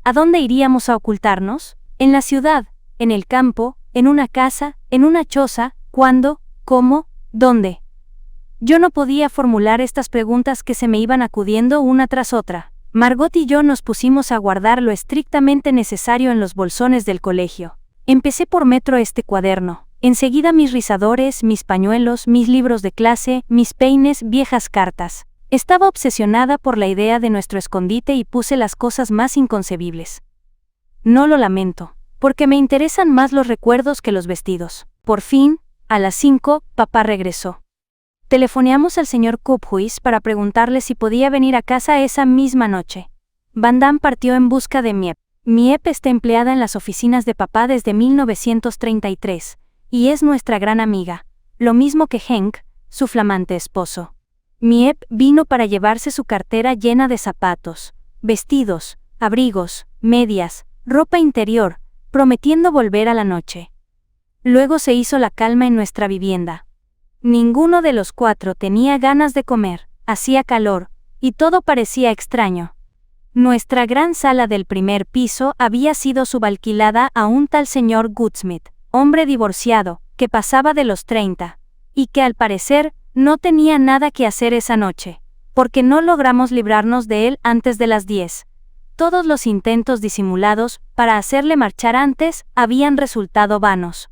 ¿A dónde iríamos a ocultarnos? En la ciudad, en el campo, en una casa, en una choza, ¿cuándo? ¿Cómo? ¿Dónde? Yo no podía formular estas preguntas que se me iban acudiendo una tras otra. Margot y yo nos pusimos a guardar lo estrictamente necesario en los bolsones del colegio. Empecé por metro este cuaderno. Enseguida mis rizadores, mis pañuelos, mis libros de clase, mis peines, viejas cartas. Estaba obsesionada por la idea de nuestro escondite y puse las cosas más inconcebibles. No lo lamento, porque me interesan más los recuerdos que los vestidos. Por fin, a las 5, papá regresó. Telefoneamos al señor Kuphuis para preguntarle si podía venir a casa esa misma noche. Van Damme partió en busca de Miep. Miep está empleada en las oficinas de papá desde 1933, y es nuestra gran amiga, lo mismo que Henk, su flamante esposo. Miep vino para llevarse su cartera llena de zapatos, vestidos, abrigos, medias, ropa interior, prometiendo volver a la noche. Luego se hizo la calma en nuestra vivienda. Ninguno de los 4 tenía ganas de comer, hacía calor, y todo parecía extraño. Nuestra gran sala del primer piso había sido subalquilada a un tal señor Goodsmith, hombre divorciado, que pasaba de los 30, y que al parecer no tenía nada que hacer esa noche, porque no logramos librarnos de él antes de las 10. Todos los intentos disimulados para hacerle marchar antes habían resultado vanos.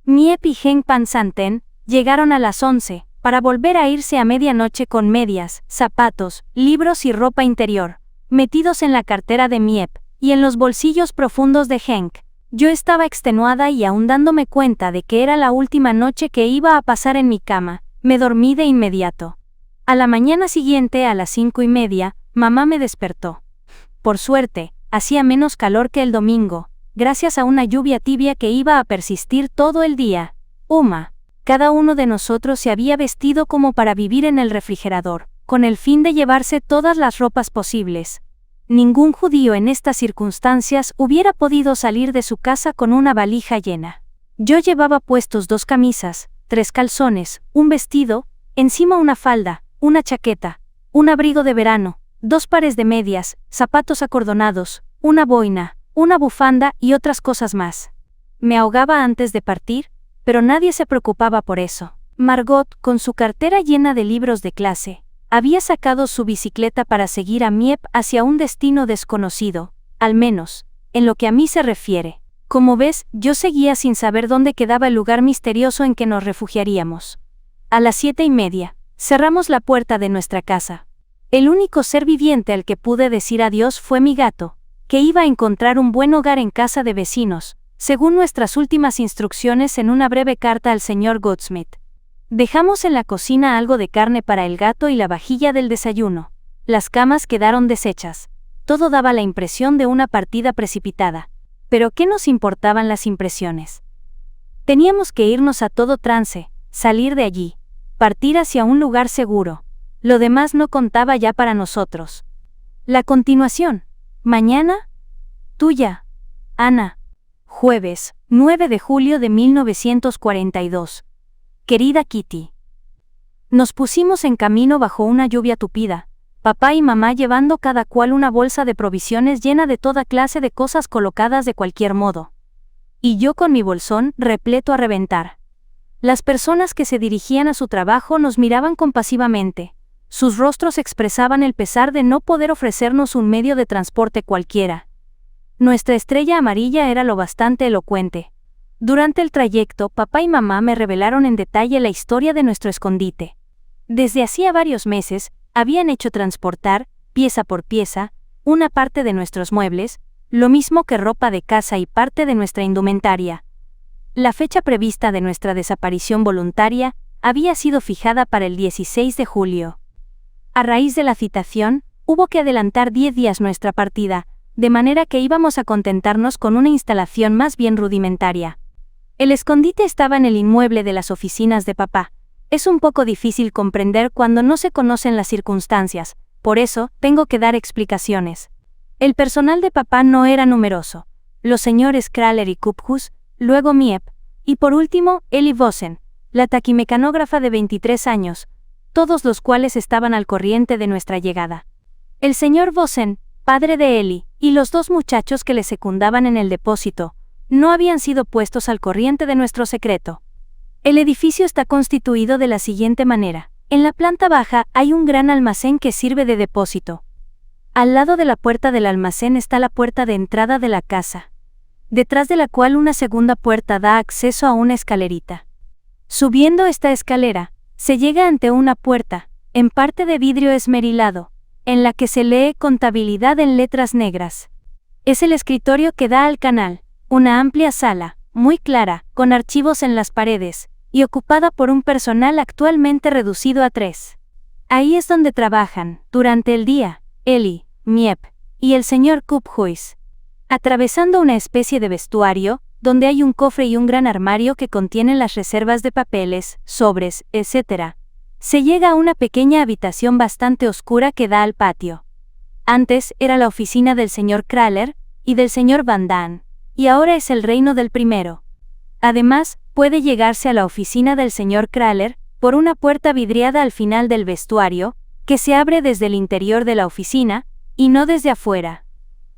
Miep y Henk Van Santen llegaron a las 11, para volver a irse a medianoche con medias, zapatos, libros y ropa interior, metidos en la cartera de Miep, y en los bolsillos profundos de Henk. Yo estaba extenuada y aún dándome cuenta de que era la última noche que iba a pasar en mi cama, me dormí de inmediato. A la mañana siguiente a las 5:30, mamá me despertó. Por suerte, hacía menos calor que el domingo, gracias a una lluvia tibia que iba a persistir todo el día. Cada uno de nosotros se había vestido como para vivir en el refrigerador, con el fin de llevarse todas las ropas posibles. Ningún judío en estas circunstancias hubiera podido salir de su casa con una valija llena. Yo llevaba puestos 2 camisas, 3 calzones, un vestido, encima una falda, una chaqueta, un abrigo de verano, 2 pares de medias, zapatos acordonados, una boina, una bufanda y otras cosas más. Me ahogaba antes de partir, pero nadie se preocupaba por eso. Margot, con su cartera llena de libros de clase, había sacado su bicicleta para seguir a Miep hacia un destino desconocido, al menos, en lo que a mí se refiere. Como ves, yo seguía sin saber dónde quedaba el lugar misterioso en que nos refugiaríamos. A las 7:30, cerramos la puerta de nuestra casa. El único ser viviente al que pude decir adiós fue mi gato, que iba a encontrar un buen hogar en casa de vecinos, según nuestras últimas instrucciones en una breve carta al señor Goodsmith. Dejamos en la cocina algo de carne para el gato y la vajilla del desayuno. Las camas quedaron deshechas. Todo daba la impresión de una partida precipitada. Pero ¿qué nos importaban las impresiones? Teníamos que irnos a todo trance, salir de allí, partir hacia un lugar seguro. Lo demás no contaba ya para nosotros. La continuación. Mañana. Tuya. Ana. Jueves, 9 de julio de 1942. Querida Kitty. Nos pusimos en camino bajo una lluvia tupida, papá y mamá llevando cada cual una bolsa de provisiones llena de toda clase de cosas colocadas de cualquier modo. Y yo con mi bolsón repleto a reventar. Las personas que se dirigían a su trabajo nos miraban compasivamente. Sus rostros expresaban el pesar de no poder ofrecernos un medio de transporte cualquiera. Nuestra estrella amarilla era lo bastante elocuente. Durante el trayecto, papá y mamá me revelaron en detalle la historia de nuestro escondite. Desde hacía varios meses, habían hecho transportar, pieza por pieza, una parte de nuestros muebles, lo mismo que ropa de casa y parte de nuestra indumentaria. La fecha prevista de nuestra desaparición voluntaria había sido fijada para el 16 de julio. A raíz de la citación, hubo que adelantar 10 días nuestra partida, de manera que íbamos a contentarnos con una instalación más bien rudimentaria. El escondite estaba en el inmueble de las oficinas de papá. Es un poco difícil comprender cuando no se conocen las circunstancias, por eso tengo que dar explicaciones. El personal de papá no era numeroso. Los señores Kraler y Kuphuis, luego Miep, y por último, Eli Vossen, la taquimecanógrafa de 23 años, todos los cuales estaban al corriente de nuestra llegada. El señor Vossen, padre de Eli, y los 2 muchachos que le secundaban en el depósito, no habían sido puestos al corriente de nuestro secreto. El edificio está constituido de la siguiente manera. En la planta baja hay un gran almacén que sirve de depósito. Al lado de la puerta del almacén está la puerta de entrada de la casa. detrás de la cual una segunda puerta da acceso a una escalerita. Subiendo esta escalera, se llega ante una puerta, en parte de vidrio esmerilado, en la que se lee contabilidad en letras negras. Es el escritorio que da al canal, una amplia sala, muy clara, con archivos en las paredes, y ocupada por un personal actualmente reducido a 3. Ahí es donde trabajan, durante el día, Ellie, Miep, y el señor Kuphuis. Atravesando una especie de vestuario, donde hay un cofre y un gran armario que contienen las reservas de papeles, sobres, etc., se llega a una pequeña habitación bastante oscura que da al patio. Antes era la oficina del señor Kraler y del señor Van Daan, y ahora es el reino del primero. Además, puede llegarse a la oficina del señor Kraler por una puerta vidriada al final del vestuario, que se abre desde el interior de la oficina, y no desde afuera.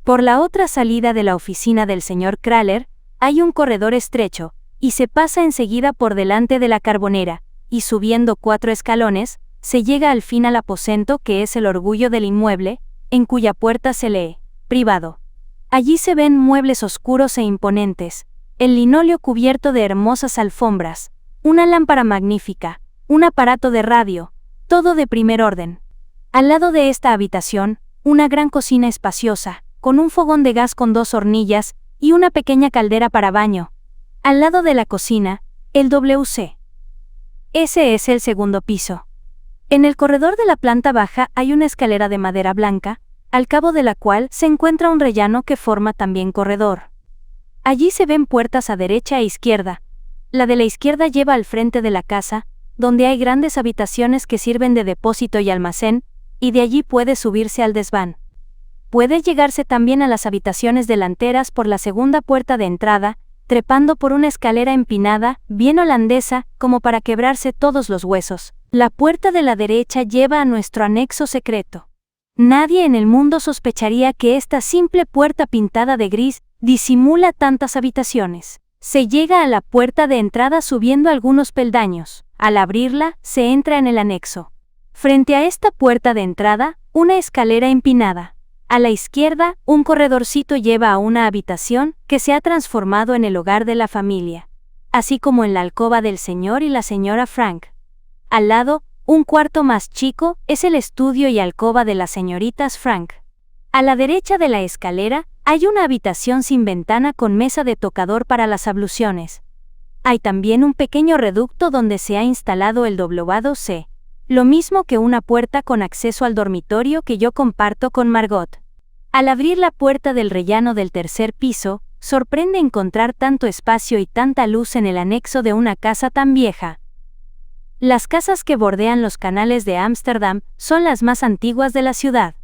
Por la otra salida de la oficina del señor Kraler, hay un corredor estrecho, y se pasa enseguida por delante de la carbonera, y subiendo 4 escalones, se llega al fin al aposento que es el orgullo del inmueble, en cuya puerta se lee, privado. Allí se ven muebles oscuros e imponentes, el linóleo cubierto de hermosas alfombras, una lámpara magnífica, un aparato de radio, todo de primer orden. Al lado de esta habitación, una gran cocina espaciosa, con un fogón de gas con 2 hornillas, y una pequeña caldera para baño. Al lado de la cocina, el WC. Ese es el segundo piso. En el corredor de la planta baja hay una escalera de madera blanca, al cabo de la cual se encuentra un rellano que forma también corredor. Allí se ven puertas a derecha e izquierda. La de la izquierda lleva al frente de la casa, donde hay grandes habitaciones que sirven de depósito y almacén, y de allí puede subirse al desván. Puede llegarse también a las habitaciones delanteras por la segunda puerta de entrada, trepando por una escalera empinada, bien holandesa, como para quebrarse todos los huesos. La puerta de la derecha lleva a nuestro anexo secreto. Nadie en el mundo sospecharía que esta simple puerta pintada de gris disimula tantas habitaciones. Se llega a la puerta de entrada subiendo algunos peldaños. Al abrirla, se entra en el anexo. Frente a esta puerta de entrada, una escalera empinada. A la izquierda, un corredorcito lleva a una habitación que se ha transformado en el hogar de la familia, así como en la alcoba del señor y la señora Frank. Al lado, un cuarto más chico, es el estudio y alcoba de las señoritas Frank. A la derecha de la escalera, hay una habitación sin ventana con mesa de tocador para las abluciones. Hay también un pequeño reducto donde se ha instalado el WC, lo mismo que una puerta con acceso al dormitorio que yo comparto con Margot. Al abrir la puerta del rellano del tercer piso, sorprende encontrar tanto espacio y tanta luz en el anexo de una casa tan vieja. Las casas que bordean los canales de Ámsterdam son las más antiguas de la ciudad.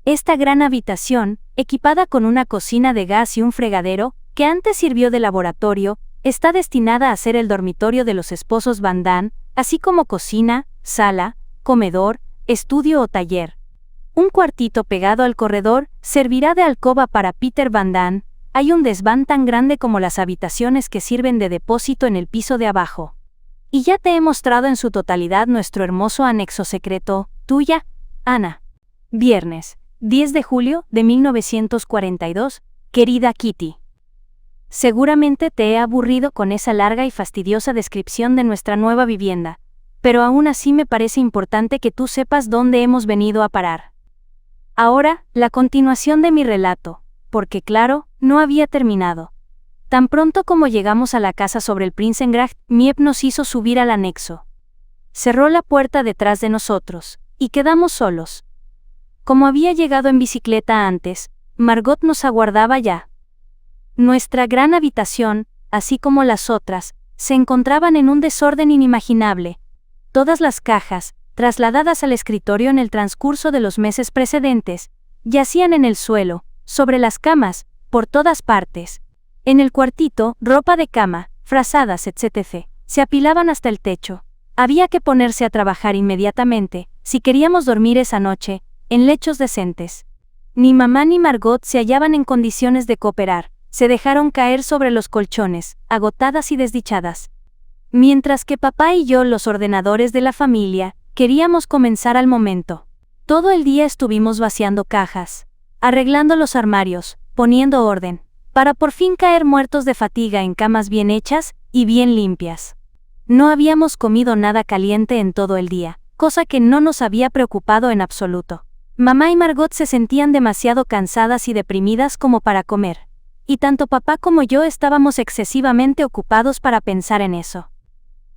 Esta gran habitación, equipada con una cocina de gas y un fregadero, que antes sirvió de laboratorio, está destinada a ser el dormitorio de los esposos Van Daan, así como cocina, sala, comedor, estudio o taller. Un cuartito pegado al corredor servirá de alcoba para Peter Van Daan. Hay un desván tan grande como las habitaciones que sirven de depósito en el piso de abajo. Y ya te he mostrado en su totalidad nuestro hermoso anexo secreto, tuya, Ana. Viernes, 10 de julio de 1942, querida Kitty. Seguramente te he aburrido con esa larga y fastidiosa descripción de nuestra nueva vivienda, pero aún así me parece importante que tú sepas dónde hemos venido a parar. Ahora, la continuación de mi relato, porque claro, no había terminado. Tan pronto como llegamos a la casa sobre el Prinsengracht, Miep nos hizo subir al anexo. Cerró la puerta detrás de nosotros, y quedamos solos. Como había llegado en bicicleta antes, Margot nos aguardaba ya. Nuestra gran habitación, así como las otras, se encontraban en un desorden inimaginable. Todas las cajas, trasladadas al escritorio en el transcurso de los meses precedentes, yacían en el suelo, sobre las camas, por todas partes. En el cuartito, ropa de cama, frazadas, etc., se apilaban hasta el techo. Había que ponerse a trabajar inmediatamente, si queríamos dormir esa noche, en lechos decentes. Ni mamá ni Margot se hallaban en condiciones de cooperar, se dejaron caer sobre los colchones, agotadas y desdichadas. Mientras que papá y yo, los ordenadores de la familia, queríamos comenzar al momento. Todo el día estuvimos vaciando cajas, arreglando los armarios, poniendo orden, para por fin caer muertos de fatiga en camas bien hechas y bien limpias. No habíamos comido nada caliente en todo el día, cosa que no nos había preocupado en absoluto. Mamá y Margot se sentían demasiado cansadas y deprimidas como para comer, y tanto papá como yo estábamos excesivamente ocupados para pensar en eso.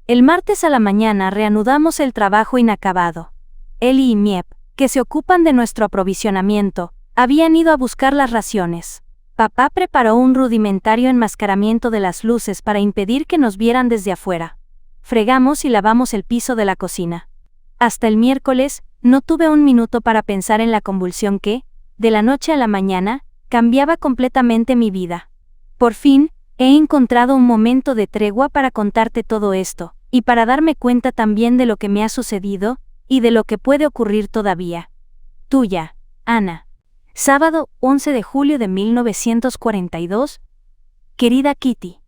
El martes a la mañana reanudamos el trabajo inacabado. Eli y Miep, que se ocupan de nuestro aprovisionamiento, habían ido a buscar las raciones. Papá preparó un rudimentario enmascaramiento de las luces para impedir que nos vieran desde afuera. Fregamos y lavamos el piso de la cocina. Hasta el miércoles, no tuve un minuto para pensar en la convulsión que, de la noche a la mañana, cambiaba completamente mi vida. Por fin, he encontrado un momento de tregua para contarte todo esto, y para darme cuenta también de lo que me ha sucedido, y de lo que puede ocurrir todavía. Tuya, Ana. Sábado, 11 de julio de 1942. Querida Kitty.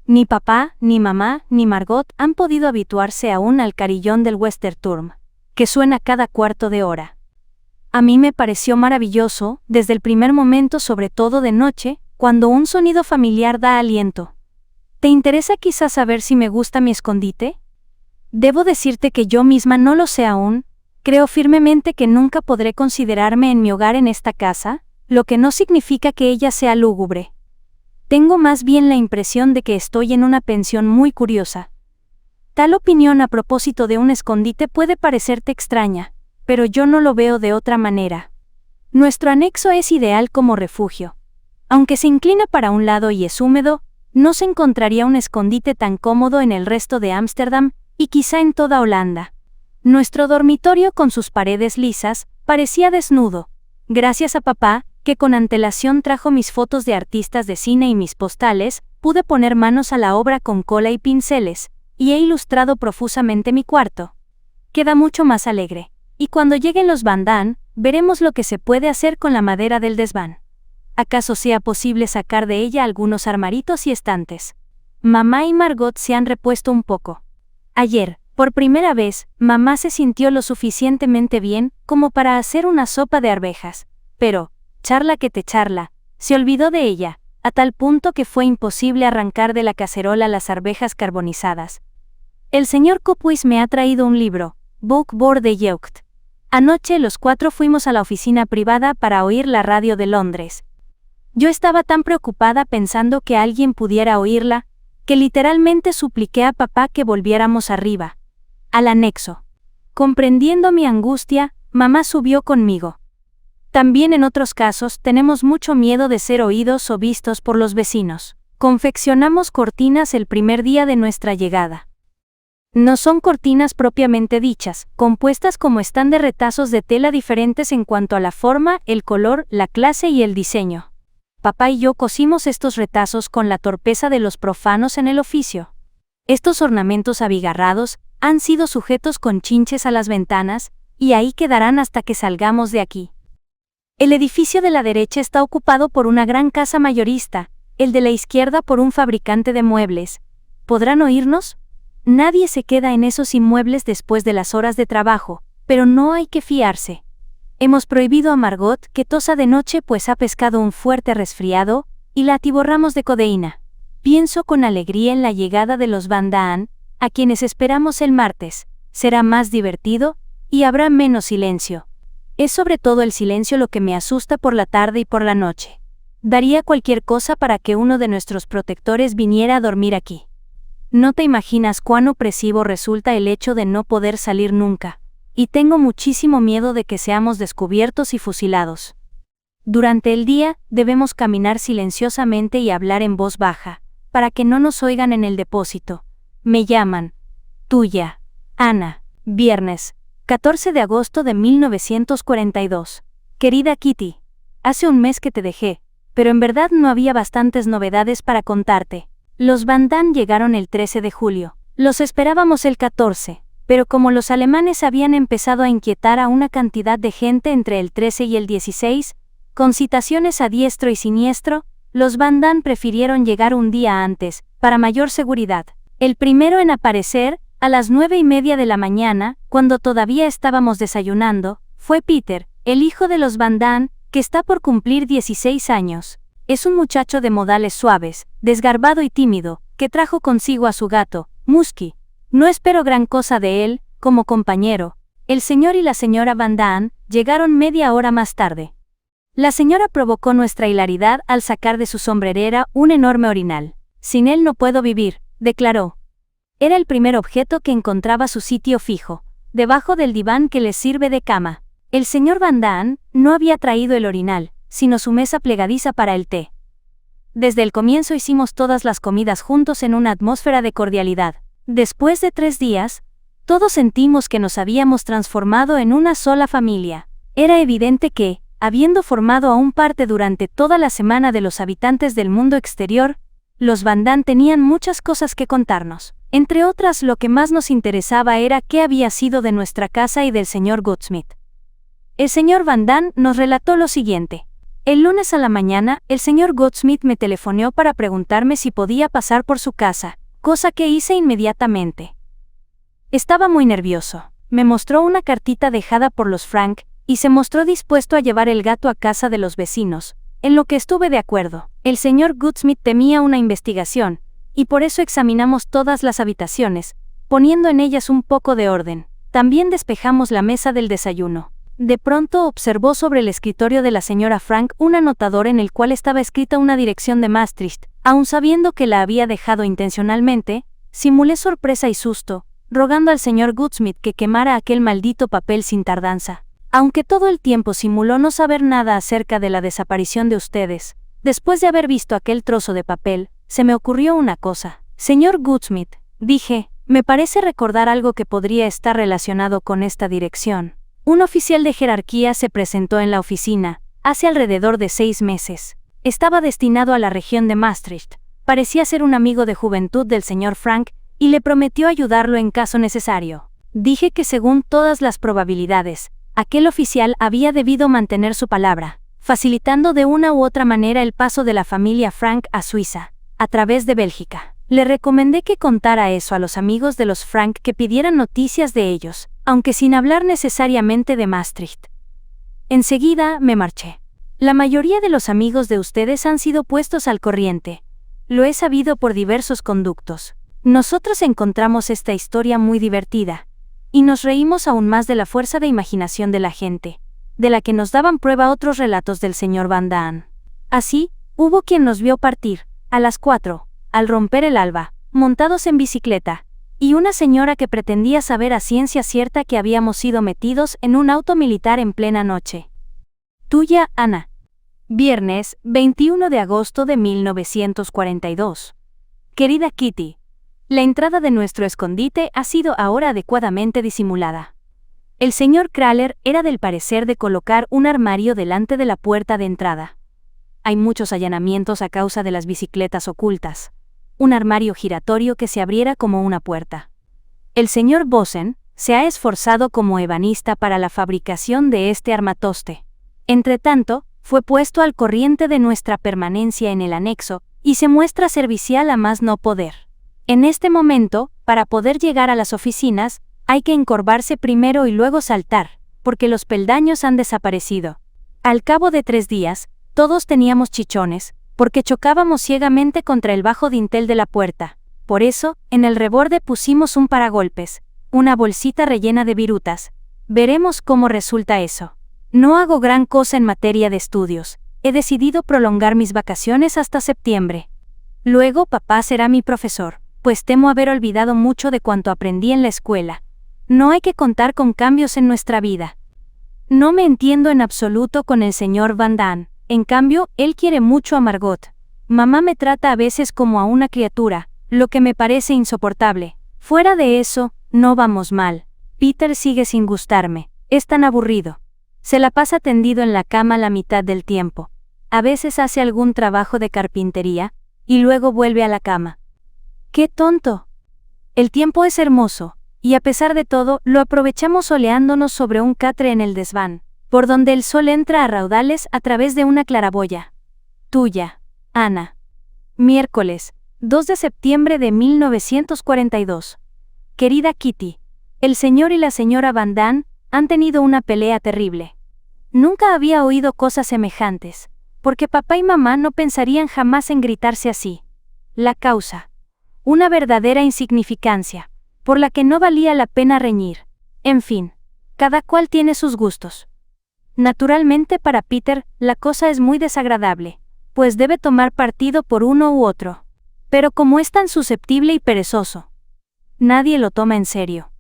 Ni papá, ni mamá, ni Margot han podido habituarse aún al carillón del Westerturm, que suena cada cuarto de hora. A mí me pareció maravilloso, desde el primer momento, sobre todo de noche, cuando un sonido familiar da aliento. ¿Te interesa quizás saber si me gusta mi escondite? Debo decirte que yo misma no lo sé aún. Creo firmemente que nunca podré considerarme en mi hogar en esta casa, lo que no significa que ella sea lúgubre. Tengo más bien la impresión de que estoy en una pensión muy curiosa. Tal opinión a propósito de un escondite puede parecerte extraña, pero yo no lo veo de otra manera. Nuestro anexo es ideal como refugio. Aunque se inclina para un lado y es húmedo, no se encontraría un escondite tan cómodo en el resto de Ámsterdam, y quizá en toda Holanda. Nuestro dormitorio con sus paredes lisas parecía desnudo, gracias a papá, que con antelación trajo mis fotos de artistas de cine y mis postales. Pude poner manos a la obra con cola y pinceles, y he ilustrado profusamente mi cuarto. Queda mucho más alegre, y cuando lleguen los Van Daan, veremos lo que se puede hacer con la madera del desván. ¿Acaso sea posible sacar de ella algunos armaritos y estantes? Mamá y Margot se han repuesto un poco. Ayer, por primera vez, mamá se sintió lo suficientemente bien como para hacer una sopa de arvejas, pero, charla que te charla, se olvidó de ella, a tal punto que fue imposible arrancar de la cacerola las arvejas carbonizadas. El señor Copwis me ha traído un libro, Boek voor de Jeugd. Anoche los 4 fuimos a la oficina privada para oír la radio de Londres. Yo estaba tan preocupada pensando que alguien pudiera oírla, que literalmente supliqué a papá que volviéramos arriba, al anexo. Comprendiendo mi angustia, mamá subió conmigo. También en otros casos tenemos mucho miedo de ser oídos o vistos por los vecinos. Confeccionamos cortinas el primer día de nuestra llegada. No son cortinas propiamente dichas, compuestas como están de retazos de tela diferentes en cuanto a la forma, el color, la clase y el diseño. Papá y yo cosimos estos retazos con la torpeza de los profanos en el oficio. Estos ornamentos abigarrados han sido sujetos con chinches a las ventanas, y ahí quedarán hasta que salgamos de aquí. El edificio de la derecha está ocupado por una gran casa mayorista, el de la izquierda por un fabricante de muebles. ¿Podrán oírnos? Nadie se queda en esos inmuebles después de las horas de trabajo, pero no hay que fiarse. Hemos prohibido a Margot que tosa de noche pues ha pescado un fuerte resfriado, y la atiborramos de codeína. Pienso con alegría en la llegada de los Van Daan, a quienes esperamos el martes. Será más divertido, y habrá menos silencio. Es sobre todo el silencio lo que me asusta por la tarde y por la noche. Daría cualquier cosa para que uno de nuestros protectores viniera a dormir aquí. No te imaginas cuán opresivo resulta el hecho de no poder salir nunca, y tengo muchísimo miedo de que seamos descubiertos y fusilados. Durante el día, debemos caminar silenciosamente y hablar en voz baja, para que no nos oigan en el depósito. Me llaman. Tuya, Ana. Viernes, 14 de agosto de 1942. Querida Kitty, hace un mes que te dejé, pero en verdad no había bastantes novedades para contarte. Los Van Daan llegaron el 13 de julio. Los esperábamos el 14, pero como los alemanes habían empezado a inquietar a una cantidad de gente entre el 13 y el 16, con citaciones a diestro y siniestro, los Van Daan prefirieron llegar un día antes, para mayor seguridad. El primero en aparecer, a las 9:30 de la mañana, cuando todavía estábamos desayunando, fue Peter, el hijo de los Van Daan, que está por cumplir 16 años. Es un muchacho de modales suaves, desgarbado y tímido, que trajo consigo a su gato, Musky. No espero gran cosa de él, como compañero. El señor y la señora Van Daan llegaron media hora más tarde. La señora provocó nuestra hilaridad al sacar de su sombrerera un enorme orinal. Sin él no puedo vivir, declaró. Era el primer objeto que encontraba su sitio fijo, debajo del diván que les sirve de cama. El señor Van Daan no había traído el orinal, sino su mesa plegadiza para el té. Desde el comienzo hicimos todas las comidas juntos en una atmósfera de cordialidad. Después de 3 días, todos sentimos que nos habíamos transformado en una sola familia. Era evidente que, habiendo formado aún parte durante toda la semana de los habitantes del mundo exterior, los Van Daan tenían muchas cosas que contarnos. Entre otras, lo que más nos interesaba era qué había sido de nuestra casa y del señor Goodsmith. El señor Van Daan nos relató lo siguiente. El lunes a la mañana, el señor Goodsmith me telefoneó para preguntarme si podía pasar por su casa, cosa que hice inmediatamente. Estaba muy nervioso. Me mostró una cartita dejada por los Frank, y se mostró dispuesto a llevar el gato a casa de los vecinos, en lo que estuve de acuerdo. El señor Goodsmith temía una investigación, y por eso examinamos todas las habitaciones, poniendo en ellas un poco de orden. También despejamos la mesa del desayuno. De pronto observó sobre el escritorio de la señora Frank un anotador en el cual estaba escrita una dirección de Maastricht. Aun sabiendo que la había dejado intencionalmente, simulé sorpresa y susto, rogando al señor Goodsmith que quemara aquel maldito papel sin tardanza. Aunque todo el tiempo simuló no saber nada acerca de la desaparición de ustedes, después de haber visto aquel trozo de papel, se me ocurrió una cosa. Señor Goodsmith, dije, me parece recordar algo que podría estar relacionado con esta dirección. Un oficial de jerarquía se presentó en la oficina, hace alrededor de 6 meses. Estaba destinado a la región de Maastricht, parecía ser un amigo de juventud del señor Frank, y le prometió ayudarlo en caso necesario. Dije que según todas las probabilidades, aquel oficial había debido mantener su palabra, facilitando de una u otra manera el paso de la familia Frank a Suiza, a través de Bélgica. Le recomendé que contara eso a los amigos de los Frank que pidieran noticias de ellos, aunque sin hablar necesariamente de Maastricht. Enseguida me marché. La mayoría de los amigos de ustedes han sido puestos al corriente. Lo he sabido por diversos conductos. Nosotros encontramos esta historia muy divertida, y nos reímos aún más de la fuerza de imaginación de la gente, de la que nos daban prueba otros relatos del señor Van Daan. Así, hubo quien nos vio partir, a las 4, al romper el alba, montados en bicicleta, y una señora que pretendía saber a ciencia cierta que habíamos sido metidos en un auto militar en plena noche. Tuya, Ana. Viernes, 21 de agosto de 1942. Querida Kitty, la entrada de nuestro escondite ha sido ahora adecuadamente disimulada. El señor Kraler era del parecer de colocar un armario delante de la puerta de entrada. Hay muchos allanamientos a causa de las bicicletas ocultas. Un armario giratorio que se abriera como una puerta. El señor Bosen se ha esforzado como ebanista para la fabricación de este armatoste. Entretanto, fue puesto al corriente de nuestra permanencia en el anexo, y se muestra servicial a más no poder. En este momento, para poder llegar a las oficinas, hay que encorvarse primero y luego saltar, porque los peldaños han desaparecido. Al cabo de 3 días, todos teníamos chichones, porque chocábamos ciegamente contra el bajo dintel de la puerta. Por eso, en el reborde pusimos un paragolpes, una bolsita rellena de virutas. Veremos cómo resulta eso. No hago gran cosa en materia de estudios. He decidido prolongar mis vacaciones hasta septiembre. Luego papá será mi profesor, pues temo haber olvidado mucho de cuanto aprendí en la escuela. No hay que contar con cambios en nuestra vida. No me entiendo en absoluto con el señor Van Daan. En cambio, él quiere mucho a Margot. Mamá me trata a veces como a una criatura, lo que me parece insoportable. Fuera de eso, no vamos mal. Peter sigue sin gustarme. Es tan aburrido. Se la pasa tendido en la cama la mitad del tiempo. A veces hace algún trabajo de carpintería, y luego vuelve a la cama. ¡Qué tonto! El tiempo es hermoso, y a pesar de todo, lo aprovechamos soleándonos sobre un catre en el desván, por donde el sol entra a raudales a través de una claraboya. Tuya, Ana. Miércoles, 2 de septiembre de 1942. Querida Kitty, el señor y la señora Van Daan han tenido una pelea terrible. Nunca había oído cosas semejantes. porque papá y mamá no pensarían jamás en gritarse así. La causa. Una verdadera insignificancia, por la que no valía la pena reñir. En fin, cada cual tiene sus gustos. Naturalmente para Peter, la cosa es muy desagradable, pues debe tomar partido por uno u otro. Pero como es tan susceptible y perezoso, nadie lo toma en serio.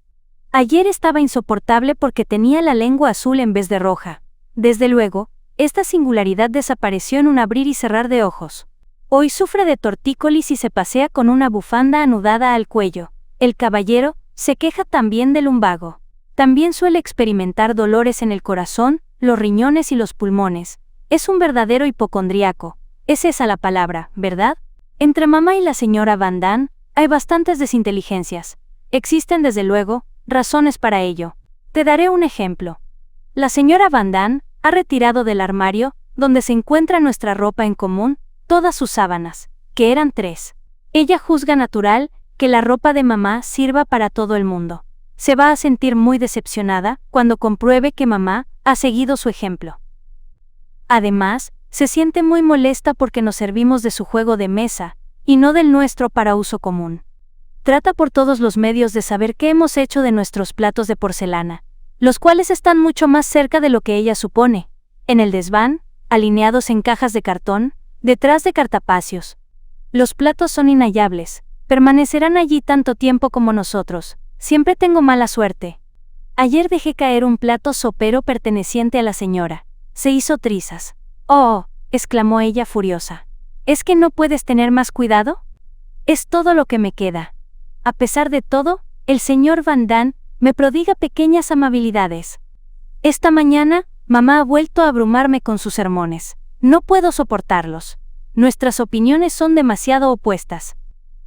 Ayer estaba insoportable porque tenía la lengua azul en vez de roja. Desde luego, esta singularidad desapareció en un abrir y cerrar de ojos. Hoy sufre de tortícolis y se pasea con una bufanda anudada al cuello. El caballero se queja también del lumbago. También suele experimentar dolores en el corazón, los riñones y los pulmones. Es un verdadero hipocondríaco. Es esa la palabra, ¿verdad? Entre mamá y la señora Van Damme hay bastantes desinteligencias. Existen desde luego razones para ello. Te daré un ejemplo. La señora Van Damme ha retirado del armario, donde se encuentra nuestra ropa en común, todas sus sábanas, que eran 3. Ella juzga natural que la ropa de mamá sirva para todo el mundo. Se va a sentir muy decepcionada cuando compruebe que mamá ha seguido su ejemplo. Además, se siente muy molesta porque nos servimos de su juego de mesa, y no del nuestro para uso común. Trata por todos los medios de saber qué hemos hecho de nuestros platos de porcelana, los cuales están mucho más cerca de lo que ella supone, en el desván, alineados en cajas de cartón, detrás de cartapacios. Los platos son inhallables, permanecerán allí tanto tiempo como nosotros. Siempre tengo mala suerte. Ayer dejé caer un plato sopero perteneciente a la señora. Se hizo trizas. «Oh», exclamó ella furiosa. «¿Es que no puedes tener más cuidado? Es todo lo que me queda». A pesar de todo, el señor Van Damme me prodiga pequeñas amabilidades. Esta mañana, mamá ha vuelto a abrumarme con sus sermones. No puedo soportarlos. Nuestras opiniones son demasiado opuestas.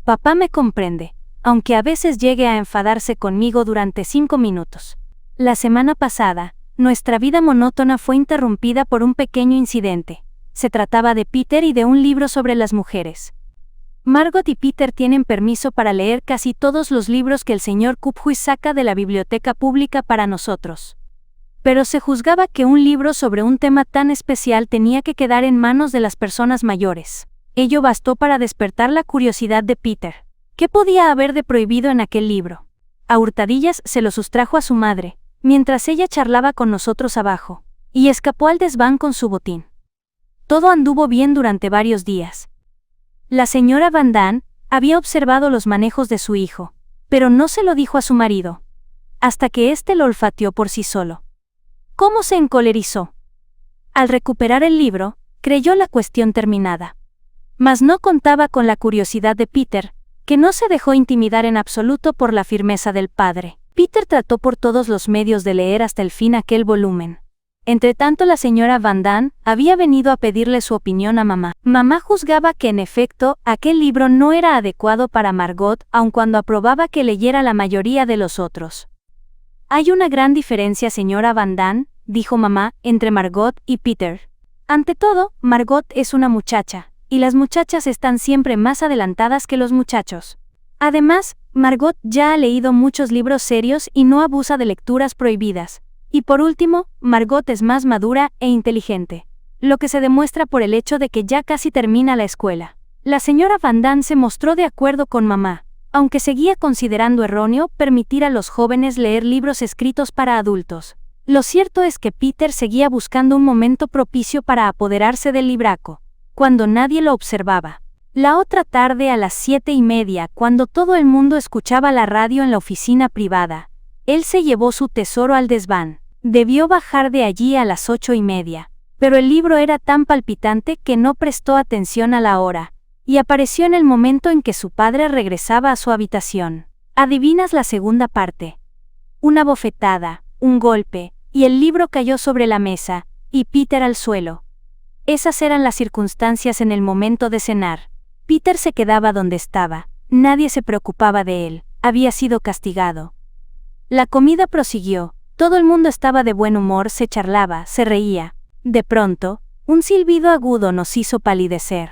Papá me comprende, aunque a veces llegue a enfadarse conmigo durante 5 minutos. La semana pasada, nuestra vida monótona fue interrumpida por un pequeño incidente. Se trataba de Peter y de un libro sobre las mujeres. Margot y Peter tienen permiso para leer casi todos los libros que el señor Cuphuis saca de la biblioteca pública para nosotros. Pero se juzgaba que un libro sobre un tema tan especial tenía que quedar en manos de las personas mayores. Ello bastó para despertar la curiosidad de Peter. ¿Qué podía haber de prohibido en aquel libro? A hurtadillas se lo sustrajo a su madre, mientras ella charlaba con nosotros abajo, y escapó al desván con su botín. Todo anduvo bien durante varios días. La señora Van Damme había observado los manejos de su hijo, pero no se lo dijo a su marido, hasta que éste lo olfateó por sí solo. ¿Cómo se encolerizó? Al recuperar el libro, creyó la cuestión terminada. Mas no contaba con la curiosidad de Peter, que no se dejó intimidar en absoluto por la firmeza del padre. Peter trató por todos los medios de leer hasta el fin aquel volumen. Entretanto la señora Van Damme había venido a pedirle su opinión a mamá. Mamá juzgaba que en efecto, aquel libro no era adecuado para Margot, aun cuando aprobaba que leyera la mayoría de los otros. «Hay una gran diferencia, señora Van Damme», dijo mamá, «entre Margot y Peter. Ante todo, Margot es una muchacha, y las muchachas están siempre más adelantadas que los muchachos. Además, Margot ya ha leído muchos libros serios y no abusa de lecturas prohibidas. Y por último, Margot es más madura e inteligente, lo que se demuestra por el hecho de que ya casi termina la escuela». La señora Van Damme se mostró de acuerdo con mamá, aunque seguía considerando erróneo permitir a los jóvenes leer libros escritos para adultos. Lo cierto es que Peter seguía buscando un momento propicio para apoderarse del libraco, cuando nadie lo observaba. La otra tarde a las 7:30, cuando todo el mundo escuchaba la radio en la oficina privada, él se llevó su tesoro al desván. Debió bajar de allí a las 8:30, pero el libro era tan palpitante que no prestó atención a la hora, y apareció en el momento en que su padre regresaba a su habitación. ¿Adivinas la segunda parte? Una bofetada, un golpe, y el libro cayó sobre la mesa, y Peter al suelo. Esas eran las circunstancias en el momento de cenar. Peter se quedaba donde estaba, nadie se preocupaba de él, había sido castigado. La comida prosiguió, todo el mundo estaba de buen humor, se charlaba, se reía. De pronto, un silbido agudo nos hizo palidecer.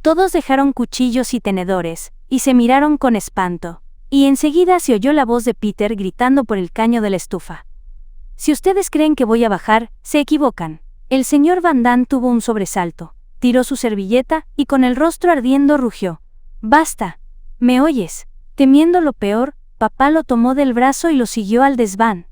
Todos dejaron cuchillos y tenedores, y se miraron con espanto, y enseguida se oyó la voz de Peter gritando por el caño de la estufa. «Si ustedes creen que voy a bajar, se equivocan. El señor Van Damme tuvo un sobresalto, tiró su servilleta y con el rostro ardiendo rugió. «¡Basta! ¿Me oyes?» Temiendo lo peor, papá lo tomó del brazo y lo siguió al desván.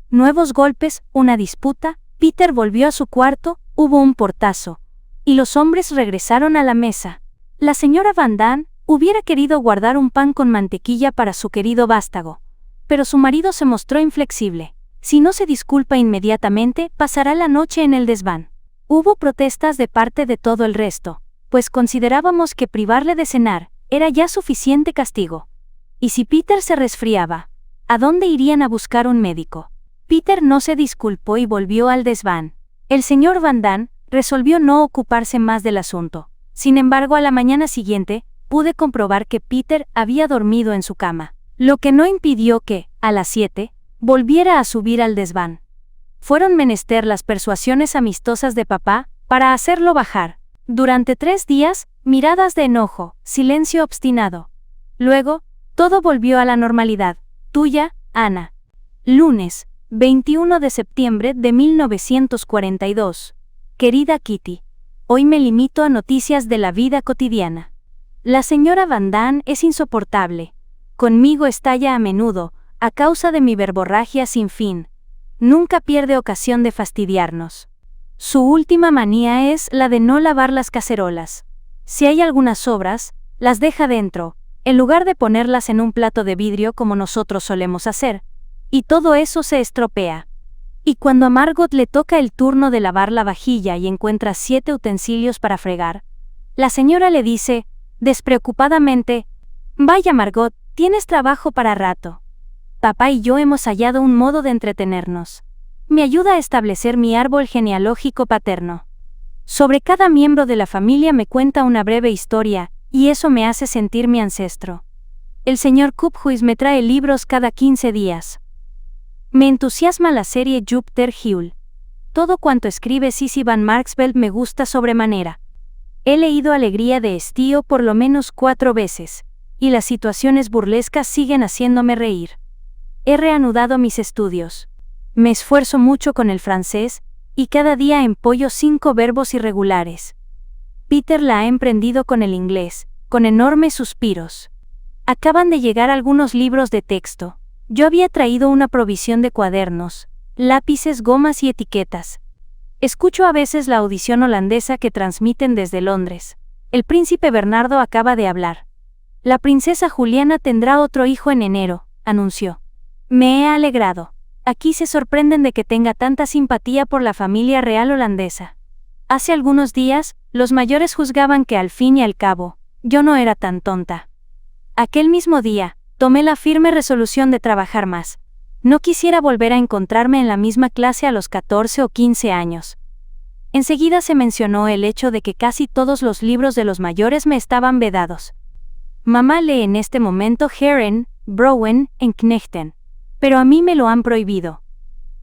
Nuevos golpes, una disputa, Peter volvió a su cuarto, hubo un portazo, y los hombres regresaron a la mesa. La señora Van Damme hubiera querido guardar un pan con mantequilla para su querido vástago, pero su marido se mostró inflexible. Si no se disculpa inmediatamente, pasará la noche en el desván. Hubo protestas de parte de todo el resto, pues considerábamos que privarle de cenar era ya suficiente castigo. Y si Peter se resfriaba, ¿a dónde irían a buscar un médico? Peter no se disculpó y volvió al desván. El señor Van Damme resolvió no ocuparse más del asunto. Sin embargo, a la mañana siguiente, pude comprobar que Peter había dormido en su cama, lo que no impidió que, a las 7, volviera a subir al desván. Fueron menester las persuasiones amistosas de papá para hacerlo bajar. Durante 3 días, miradas de enojo, silencio obstinado. Luego, todo volvió a la normalidad. Tuya, Ana. Lunes, 21 de septiembre de 1942. Querida Kitty, hoy me limito a noticias de la vida cotidiana. La señora Van Damme es insoportable. Conmigo estalla a menudo, a causa de mi verborragia sin fin. Nunca pierde ocasión de fastidiarnos. Su última manía es la de no lavar las cacerolas. Si hay algunas sobras, las deja dentro, en lugar de ponerlas en un plato de vidrio como nosotros solemos hacer. Y todo eso se estropea. Y cuando a Margot le toca el turno de lavar la vajilla y encuentra 7 utensilios para fregar, la señora le dice, despreocupadamente, «Vaya Margot, tienes trabajo para rato». Papá y yo hemos hallado un modo de entretenernos. Me ayuda a establecer mi árbol genealógico paterno. Sobre cada miembro de la familia me cuenta una breve historia, y eso me hace sentir mi ancestro. El señor Kuphuis me trae libros cada 15 días. Me entusiasma la serie Jupiter Hull. Todo cuanto escribe Sissy Van Marksveld me gusta sobremanera. He leído Alegría de Estío por lo menos 4 veces, y las situaciones burlescas siguen haciéndome reír. He reanudado mis estudios. Me esfuerzo mucho con el francés, y cada día empollo 5 verbos irregulares. Peter la ha emprendido con el inglés, con enormes suspiros. Acaban de llegar algunos libros de texto. Yo había traído una provisión de cuadernos, lápices, gomas y etiquetas. Escucho a veces la audición holandesa que transmiten desde Londres. El príncipe Bernardo acaba de hablar. La princesa Juliana tendrá otro hijo en enero, anunció. Me he alegrado. Aquí se sorprenden de que tenga tanta simpatía por la familia real holandesa. Hace algunos días, los mayores juzgaban que al fin y al cabo, yo no era tan tonta. Aquel mismo día, tomé la firme resolución de trabajar más. No quisiera volver a encontrarme en la misma clase a los 14 o 15 años. Enseguida se mencionó el hecho de que casi todos los libros de los mayores me estaban vedados. Mamá lee en este momento Herren, Browen, en Knechten. Pero a mí me lo han prohibido.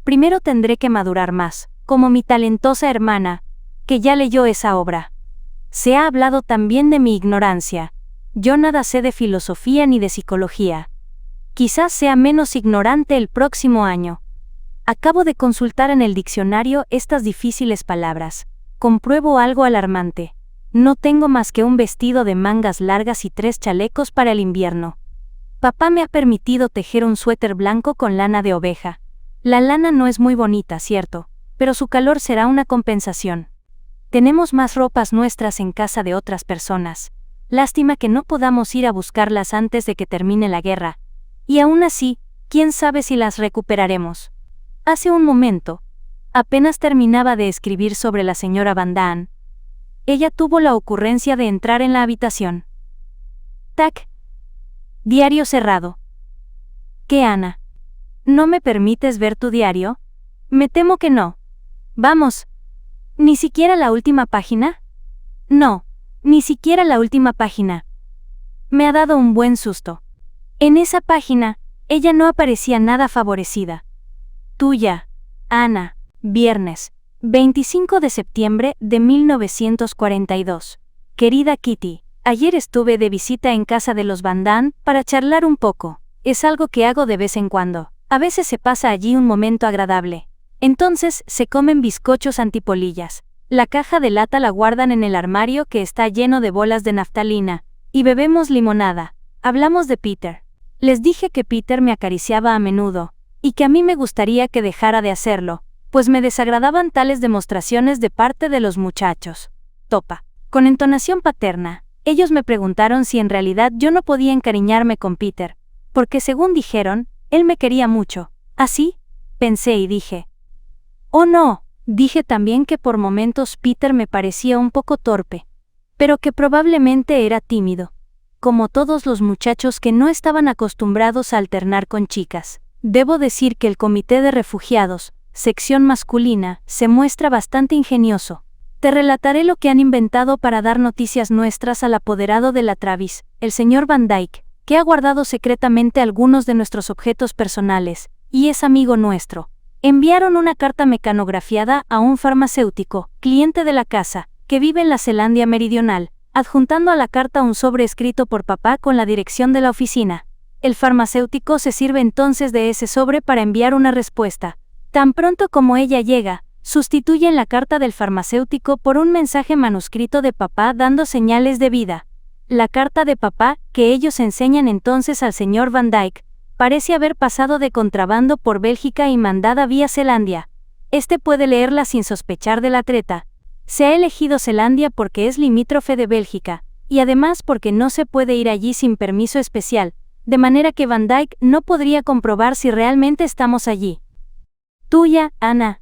Primero tendré que madurar más, como mi talentosa hermana, que ya leyó esa obra. Se ha hablado también de mi ignorancia. Yo nada sé de filosofía ni de psicología. Quizás sea menos ignorante el próximo año. Acabo de consultar en el diccionario estas difíciles palabras. Compruebo algo alarmante. No tengo más que un vestido de mangas largas y 3 chalecos para el invierno. Papá me ha permitido tejer un suéter blanco con lana de oveja. La lana no es muy bonita, cierto, pero su calor será una compensación. Tenemos más ropas nuestras en casa de otras personas. Lástima que no podamos ir a buscarlas antes de que termine la guerra. Y aún así, quién sabe si las recuperaremos. Hace un momento, apenas terminaba de escribir sobre la señora Van Damme, ella tuvo la ocurrencia de entrar en la habitación. Tac. Diario cerrado. ¿Qué, Ana? ¿No me permites ver tu diario? Me temo que no. Vamos. ¿Ni siquiera la última página? No, ni siquiera la última página. Me ha dado un buen susto. En esa página, ella no aparecía nada favorecida. Tuya, Ana, viernes, 25 de septiembre de 1942. Querida Kitty. Ayer estuve de visita en casa de los Van Damme para charlar un poco. Es algo que hago de vez en cuando. A veces se pasa allí un momento agradable. Entonces se comen bizcochos antipolillas. La caja de lata la guardan en el armario que está lleno de bolas de naftalina, y bebemos limonada. Hablamos de Peter. Les dije que Peter me acariciaba a menudo, y que a mí me gustaría que dejara de hacerlo, pues me desagradaban tales demostraciones de parte de los muchachos. Topa. Con entonación paterna, ellos me preguntaron si en realidad yo no podía encariñarme con Peter, porque según dijeron, él me quería mucho. Así, pensé y dije. Oh no, dije también que por momentos Peter me parecía un poco torpe, pero que probablemente era tímido, como todos los muchachos que no estaban acostumbrados a alternar con chicas. Debo decir que el Comité de Refugiados, sección masculina, se muestra bastante ingenioso. Te relataré lo que han inventado para dar noticias nuestras al apoderado de la Travis, el señor Van Dyke, que ha guardado secretamente algunos de nuestros objetos personales, y es amigo nuestro. Enviaron una carta mecanografiada a un farmacéutico, cliente de la casa, que vive en la Zelandia Meridional, adjuntando a la carta un sobre escrito por papá con la dirección de la oficina. El farmacéutico se sirve entonces de ese sobre para enviar una respuesta. Tan pronto como ella llega, sustituyen la carta del farmacéutico por un mensaje manuscrito de papá dando señales de vida. La carta de papá, que ellos enseñan entonces al señor Van Dyke, parece haber pasado de contrabando por Bélgica y mandada vía Zelandia. Este puede leerla sin sospechar de la treta. Se ha elegido Zelandia porque es limítrofe de Bélgica, y además porque no se puede ir allí sin permiso especial, de manera que Van Dyke no podría comprobar si realmente estamos allí. Tuya, Ana.